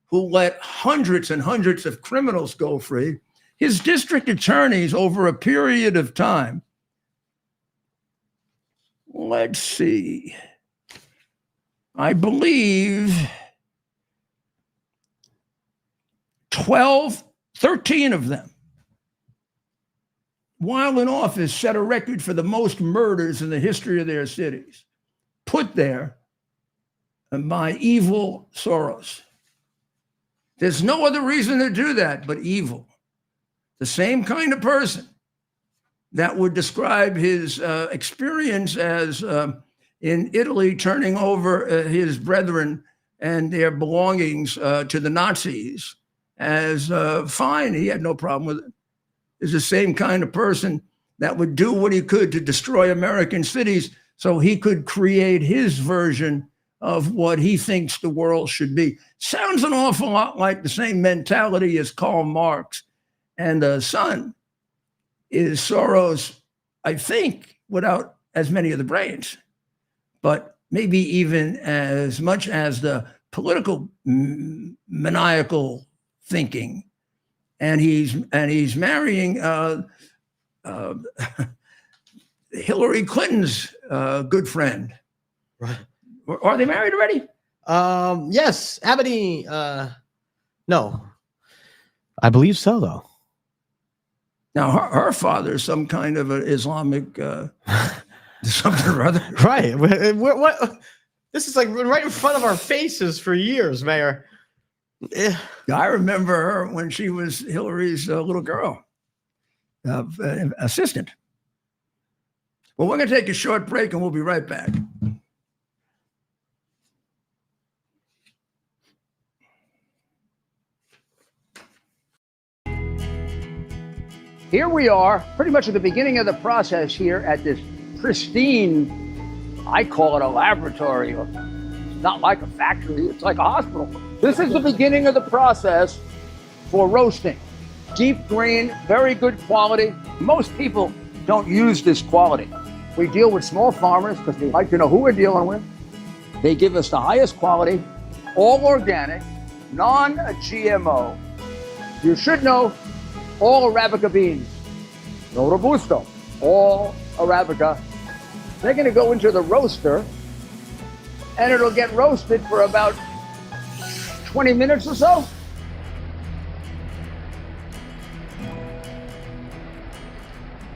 who let hundreds and hundreds of criminals go free. His district attorneys, over a period of time, let's see, I believe 13 of them, while in office, set a record for the most murders in the history of their cities, put there by evil Soros. There's no other reason to do that but evil. The same kind of person that would describe his experience as in Italy turning over his brethren and their belongings to the Nazis as fine. He had no problem with it. Is the same kind of person that would do what he could to destroy American cities so he could create his version of what he thinks the world should be. Sounds an awful lot like the same mentality as Karl Marx. And the son is Soros, I think, without as many of the brains, but maybe even as much as the political maniacal thinking. And he's marrying Hillary Clinton's good friend. Right. Are they married already? Yes, Abadi. No, I believe so, though. Now her father is some kind of an Islamic something or other. Right. What? This is like right in front of our faces for years, Mayor. I remember her when she was Hillary's little girl, assistant. Well, we're going to take a short break and we'll be right back. Here we are, pretty much at the beginning of the process here at this pristine, I call it a laboratory. It's not like a factory, it's like a hospital. This is the beginning of the process for roasting. Deep grain, very good quality. Most people don't use this quality. We deal with small farmers because we like to know who we're dealing with. They give us the highest quality, all organic, non-GMO. You should know all Arabica beans, no Robusto, all Arabica. They're going to go into the roaster and it'll get roasted for about 20 minutes or so.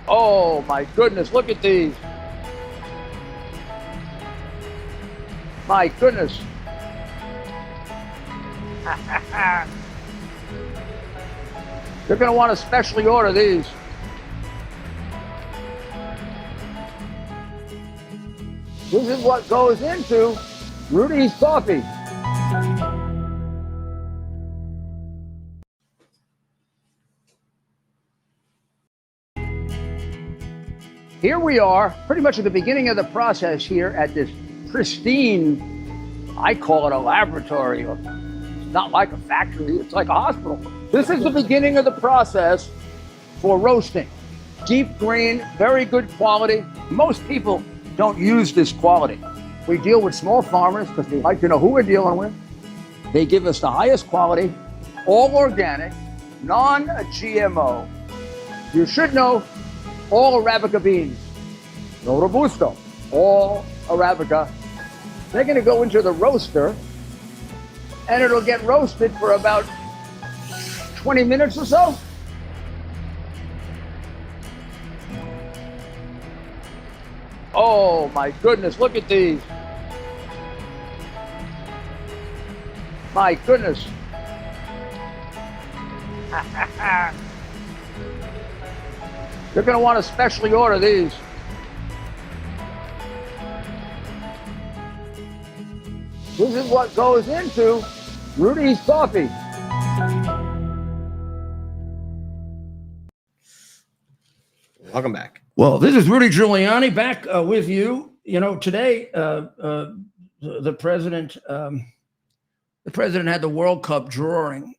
Oh my goodness, look at these. My goodness. You're going to want to specially order these. This is what goes into Rudy's coffee. Here we are, pretty much at the beginning of the process here at this pristine, I call it a laboratory. It's not like a factory, it's like a hospital. This is the beginning of the process for roasting. Deep grain, very good quality. Most people don't use this quality. We deal with small farmers because they like to know who we're dealing with. They give us the highest quality, all organic, non-GMO. You should know all Arabica beans, no Robusto, all Arabica. They're going to go into the roaster and it'll get roasted for about 20 minutes or so. Oh my goodness, look at these. My goodness. You're going to want to specially order these. This is what goes into Rudy's coffee. Welcome back. Well, this is Rudy Giuliani back with you. You know, today the president had the World Cup drawing,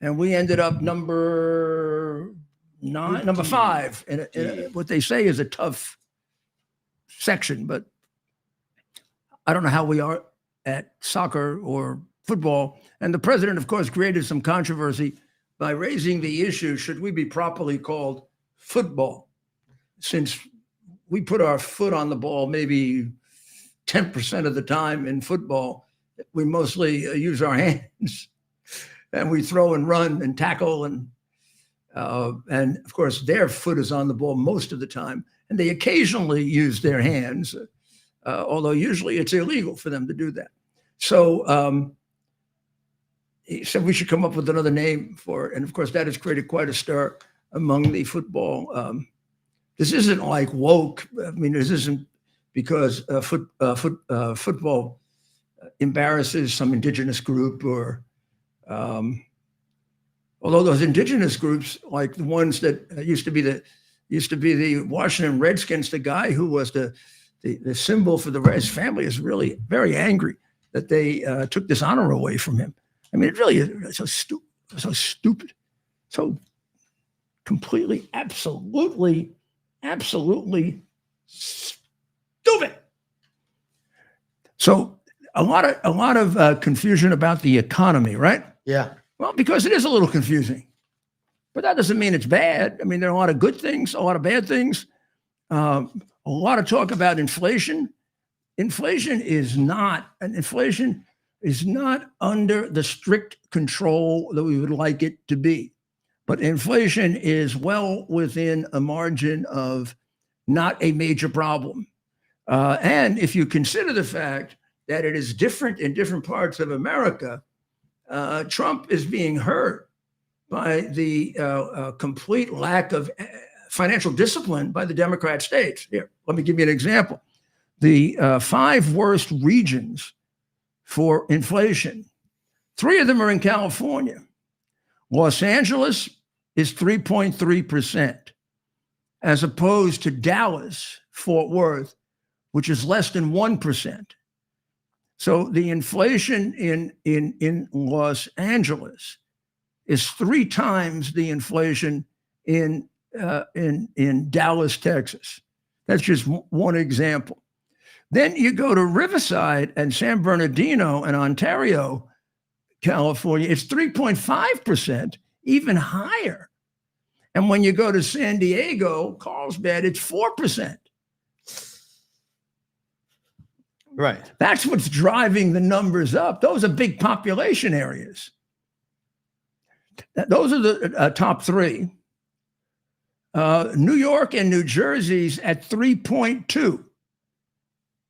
and we ended up number 5 in what they say is a tough section, but I don't know how we are at soccer or football. And the president, of course, created some controversy by raising the issue, should we be properly called football? Since we put our foot on the ball maybe 10% of the time in football, we mostly use our hands and we throw and run and tackle. And of course, their foot is on the ball most of the time. And they occasionally use their hands, although usually it's illegal for them to do that. So he said we should come up with another name for it. And of course, that has created quite a stir among the football. This isn't like woke. I mean, this isn't because football embarrasses some indigenous group or, although those indigenous groups, like the ones that used to be the Washington Redskins, the guy who was the symbol for the Reds family is really very angry that they took this honor away from him. I mean, it really is so stupid, so completely, absolutely stupid. So a lot of confusion about the economy, right? Yeah. Well, because it is a little confusing, but that doesn't mean it's bad. I mean, there are a lot of good things, a lot of bad things. A lot of talk about inflation. Inflation is not under the strict control that we would like it to be. But inflation is well within a margin of not a major problem. And if you consider the fact that it is different in different parts of America, Trump is being hurt by the complete lack of financial discipline by the Democrat states. Here, let me give you an example. The 5 worst regions for inflation, 3 of them are in California. Los Angeles is 3.3%, as opposed to Dallas, Fort Worth, which is less than 1%. So the inflation in Los Angeles is 3 times the inflation in Dallas, Texas. That's just one example. Then you go to Riverside and San Bernardino and Ontario, California, it's 3.5%, even higher. And when you go to San Diego, Carlsbad, it's 4%. Right. That's what's driving the numbers up. Those are big population areas. Those are the top 3. New York and New Jersey's at 3.2,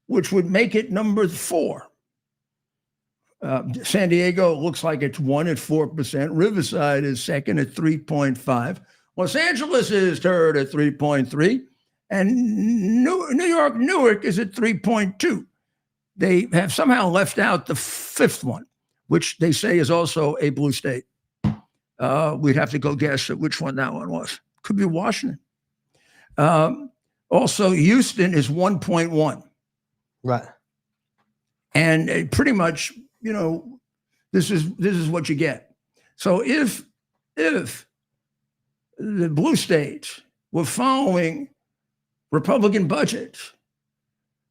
which would make it number 4. San Diego looks like it's 1 at 4%. Riverside is second at 3.5. Los Angeles is third at 3.3. And New York, Newark is at 3.2. They have somehow left out the fifth one, which they say is also a blue state. We'd have to go guess at which one that one was. Could be Washington. Also, Houston is 1.1. Right. And pretty much, this is what you get. So if the blue states were following Republican budgets,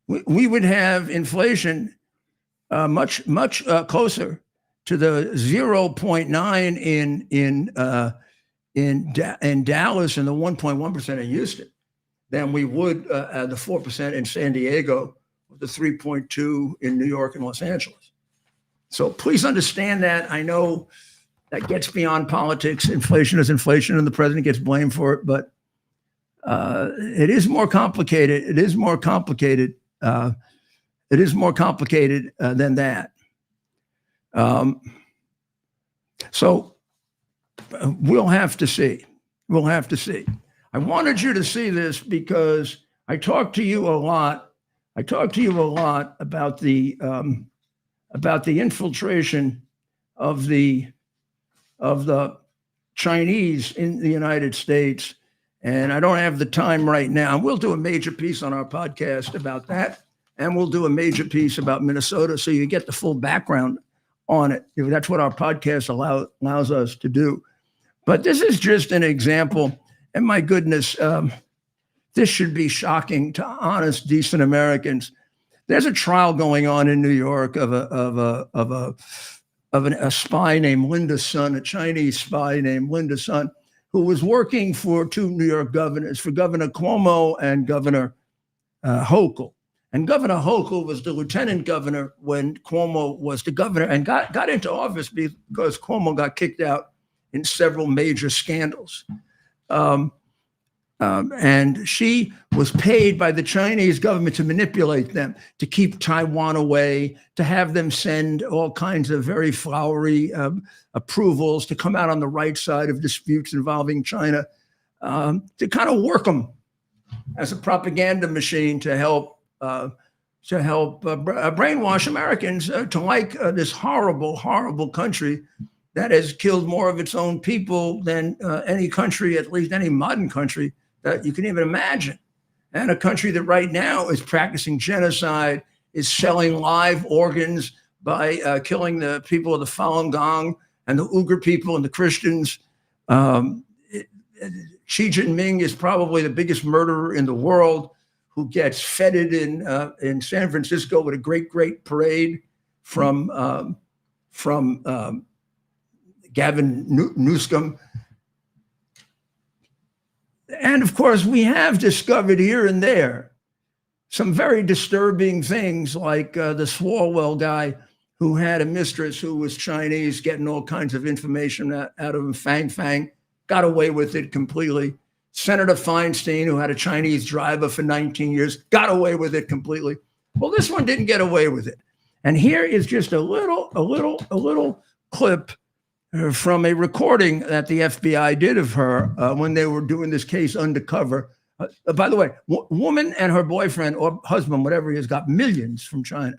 we would have inflation much closer to the 0.9 in Dallas and the 1.1% in Houston than we would the 4% in San Diego, the 3.2 in New York and Los Angeles. So please understand that. I know that gets beyond politics. Inflation is inflation, and the president gets blamed for it. But it is more complicated. It is more complicated. It is more complicated than that. So we'll have to see. We'll have to see. I wanted you to see this because I talked to you a lot. I talked to you a lot about the infiltration of the Chinese in the United States, and I don't have the time right now. We'll do a major piece on our podcast about that, and we'll do a major piece about Minnesota, so you get the full background on it. That's what our podcast allows us to do. But this is just an example, and my goodness, this should be shocking to honest, decent Americans. There's a trial going on in New York of a spy named Linda Sun, a Chinese spy named Linda Sun, who was working for two New York governors, for Governor Cuomo and Governor Hochul. And Governor Hochul was the lieutenant governor when Cuomo was the governor, and got into office because Cuomo got kicked out in several major scandals. And she was paid by the Chinese government to manipulate them, to keep Taiwan away, to have them send all kinds of very flowery approvals, to come out on the right side of disputes involving China, to kind of work them as a propaganda machine to help brainwash Americans to like this horrible, horrible country that has killed more of its own people than any country, at least any modern country, that you can even imagine. And a country that right now is practicing genocide, is selling live organs by killing the people of the Falun Gong and the Uyghur people and the Christians. Xi Jinping is probably the biggest murderer in the world, who gets feted in San Francisco with a great parade from Gavin Newsom. And of course, we have discovered here and there some very disturbing things, like the Swalwell guy who had a mistress who was Chinese, getting all kinds of information out of him. Fang got away with it completely. Senator Feinstein, who had a Chinese driver for 19 years, got away with it completely. Well, this one didn't get away with it. And here is just a little clip from a recording that the FBI did of her when they were doing this case undercover. By the way, woman and her boyfriend or husband, whatever he is, got millions from China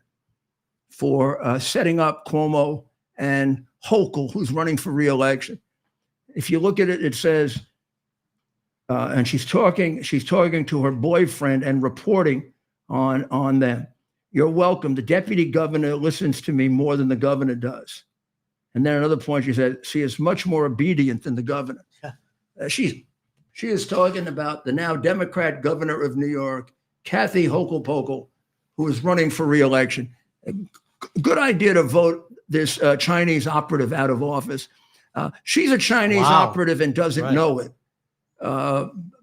for setting up Cuomo and Hochul, who's running for re-election. If you look at it, it says, and she's talking to her boyfriend and reporting on them. You're welcome. The deputy governor listens to me more than the governor does. And then another point, she said, she is much more obedient than the governor. She is talking about the now Democrat governor of New York, Kathy Hochul, who is running for re-election. Good idea to vote this Chinese operative out of office. She's a Chinese operative and doesn't know it.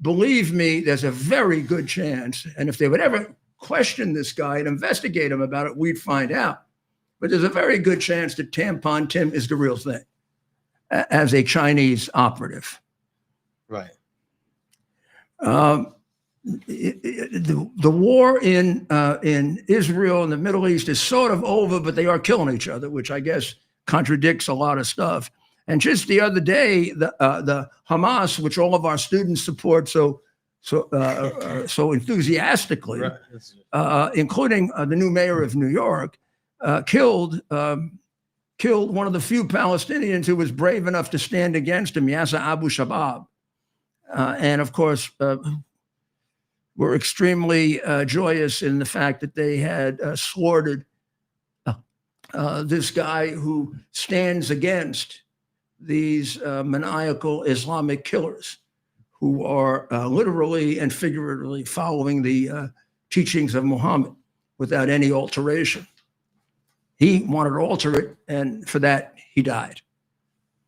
Believe me, there's a very good chance. And if they would ever question this guy and investigate him about it, we'd find out. But there's a very good chance that Tampon Tim is the real thing as a Chinese operative. Right. the war in Israel and the Middle East is sort of over, but they are killing each other, which I guess contradicts a lot of stuff. And just the other day, the Hamas, which all of our students support so enthusiastically, Right. including the new mayor of New York, killed one of the few Palestinians who was brave enough to stand against him, Yasser Abu Shabab. And of course, we're extremely joyous in the fact that they had slaughtered this guy who stands against these maniacal Islamic killers who are literally and figuratively following the teachings of Muhammad without any alteration. He wanted to alter it, and for that, he died.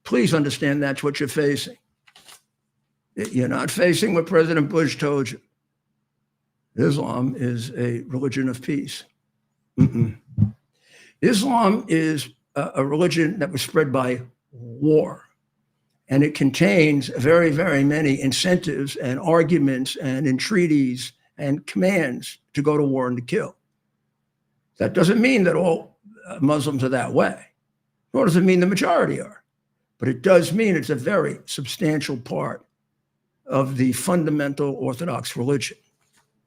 Please understand that's what you're facing. You're not facing what President Bush told you. Islam is a religion of peace. Islam is a religion that was spread by war, and it contains very, very many incentives and arguments and entreaties and commands to go to war and to kill. That doesn't mean that all Muslims are that way, nor does it mean the majority are, but it does mean it's a very substantial part of the fundamental Orthodox religion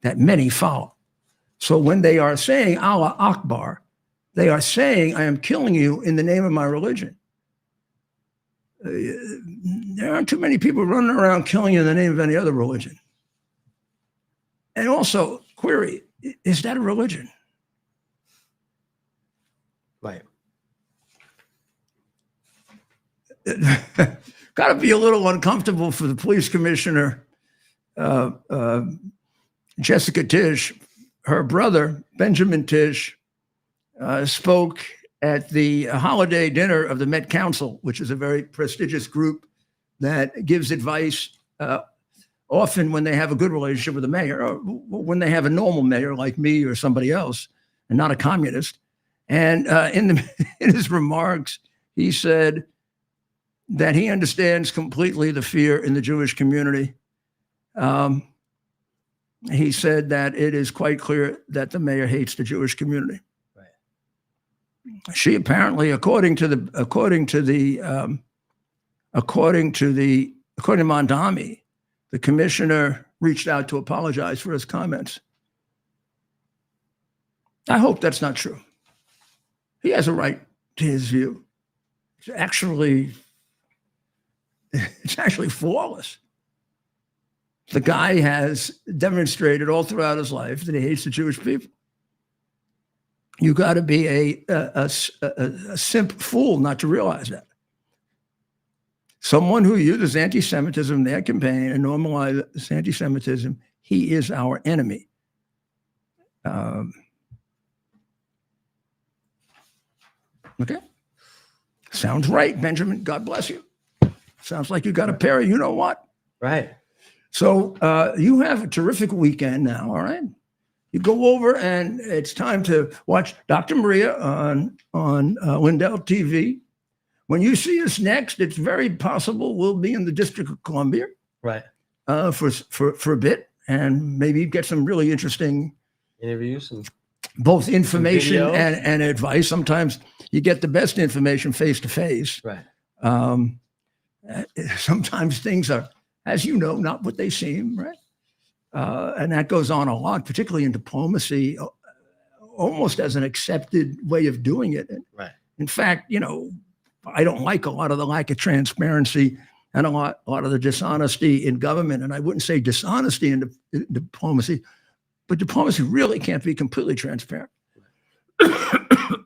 that many follow. So when they are saying Allah Akbar, they are saying, I am killing you in the name of my religion. There aren't too many people running around killing you in the name of any other religion. And also, query, is that a religion? Right. Got to be a little uncomfortable for the police commissioner, Jessica Tisch. Her brother, Benjamin Tisch, spoke at the holiday dinner of the Met Council, which is a very prestigious group that gives advice often when they have a good relationship with the mayor, or when they have a normal mayor like me or somebody else, and not a communist. And in his remarks, he said that he understands completely the fear in the Jewish community. He said that it is quite clear that the mayor hates the Jewish community. She apparently, according to Mondami, the commissioner reached out to apologize for his comments. I hope that's not true. He has a right to his view. It's actually flawless. The guy has demonstrated all throughout his life that he hates the Jewish people. You got to be a simp fool not to realize that. Someone who uses anti-Semitism in their campaign and normalizes anti-Semitism, he is our enemy. Okay. Sounds right, Benjamin. God bless you. Sounds like you got a pair of you know what. Right. So you have a terrific weekend now, all right? You go over and it's time to watch Dr. Maria on Lindell TV. When you see us next, it's very possible we'll be in the District of Columbia, Right. For a bit, and maybe get some really interesting Interviews and both information videos. and advice. Sometimes you get the best information face to face. right. Sometimes things are, as you know, not what they seem, right? And that goes on a lot, particularly in diplomacy, almost as an accepted way of doing it. Right. In fact, I don't like a lot of the lack of transparency and a lot of the dishonesty in government. And I wouldn't say dishonesty in diplomacy, but diplomacy really can't be completely transparent.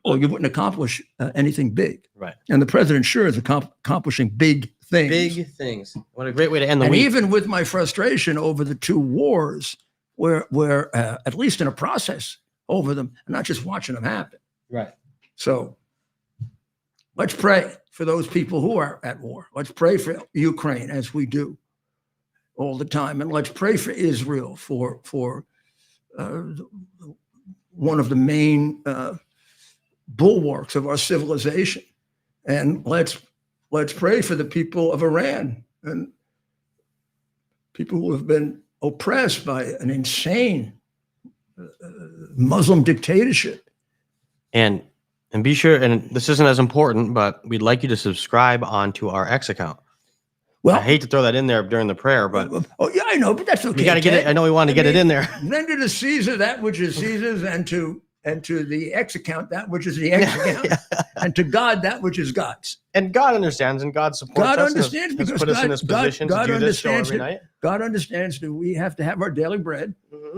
Or you wouldn't accomplish anything big. Right. And the president sure is accomplishing big things. Big things. What a great way to end the And week. even with my frustration over the two wars, we're at least in a process over them and not just watching them happen. Right. So let's pray for those people who are at war. Let's pray for Ukraine, as we do all the time. And let's pray for Israel, for one of the main bulwarks of our civilization. And let's pray for the people of Iran and people who have been oppressed by an insane Muslim dictatorship. And be sure, and this isn't as important, but we'd like you to subscribe onto our X account. Well, I hate to throw that in there during the prayer, but oh yeah, I know, but that's okay. you got to get it. I know we want to get it in there. Render to Caesar that which is Caesar's, and to the X account that which is the X account, and to God that which is God's. And God understands, and God supports God us. understands has because put us in this position to do this show every night. God understands that we have to have our daily bread,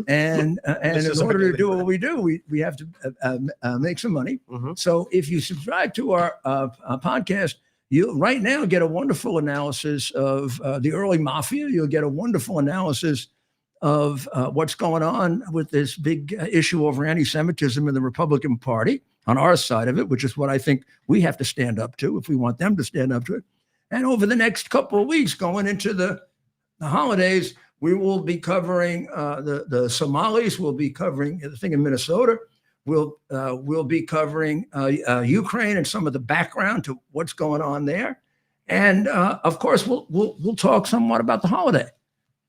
and This is in our order to daily do bread. what we do, we have to make some money. So if you subscribe to our podcast, you'll right now get a wonderful analysis of the early mafia. You'll get a wonderful analysis of what's going on with this big issue over anti-Semitism in the Republican Party on our side of it, which is what I think we have to stand up to if we want them to stand up to it. And over the next couple of weeks, going into the holidays, we will be covering the Somalis. We'll be covering the thing in Minnesota. We'll be covering Ukraine and some of the background to what's going on there. And of course, we'll talk somewhat about the holiday.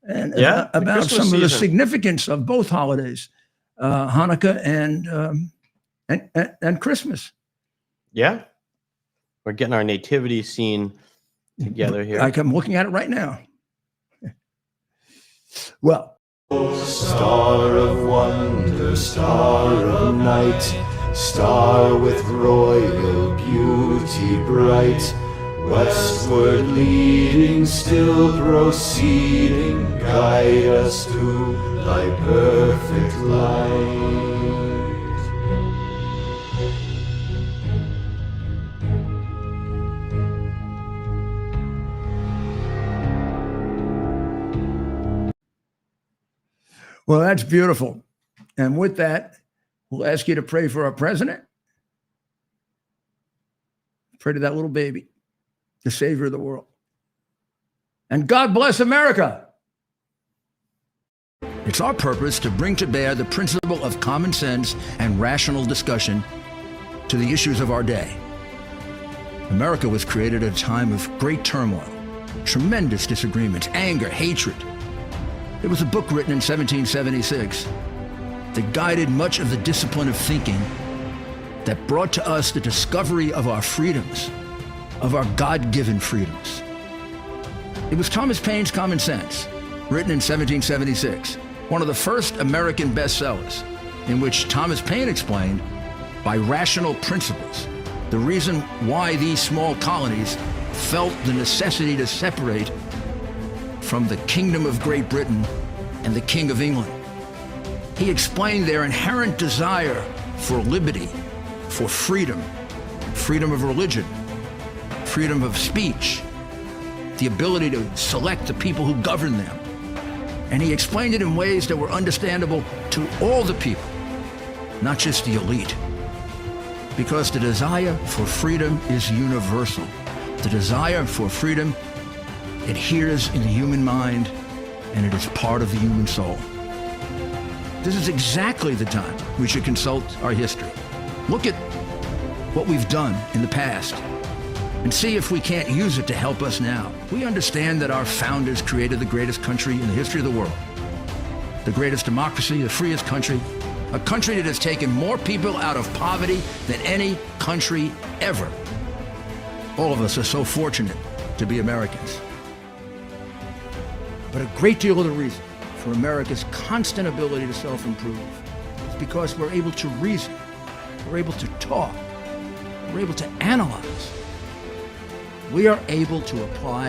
And about some of the significance of both holidays, Hanukkah and Christmas. Yeah, we're getting our nativity scene together here. Like I'm looking at it right now. Well, Star of wonder, star of night, star with royal beauty bright, westward leading, still proceeding, guide us to thy perfect light. well, that's beautiful. And with that, we'll ask you to pray for our president. Pray to that little baby, the savior of the world. And God bless America. It's our purpose to bring to bear the principle of common sense and rational discussion to the issues of our day. America was created at a time of great turmoil, tremendous disagreements, anger, hatred. There was a book written in 1776 that guided much of the discipline of thinking that brought to us the discovery of our freedoms, of our God-given freedoms. It was Thomas Paine's Common Sense, written in 1776, one of the first American bestsellers, in which Thomas Paine explained, by rational principles, the reason why these small colonies felt the necessity to separate from the Kingdom of Great Britain and the King of England. He explained their inherent desire for liberty, for freedom, freedom of religion, freedom of speech, the ability to select the people who govern them. And he explained it in ways that were understandable to all the people, not just the elite. Because the desire for freedom is universal. The desire for freedom adheres in the human mind, and it is part of the human soul. This is exactly the time we should consult our history. Look at what we've done in the past and see if we can't use it to help us now. We understand that our founders created the greatest country in the history of the world, the greatest democracy, the freest country, a country that has taken more people out of poverty than any country ever. All of us are so fortunate to be Americans. But a great deal of the reason for America's constant ability to self-improve is because we're able to reason, we're able to talk, we're able to analyze. We are able to apply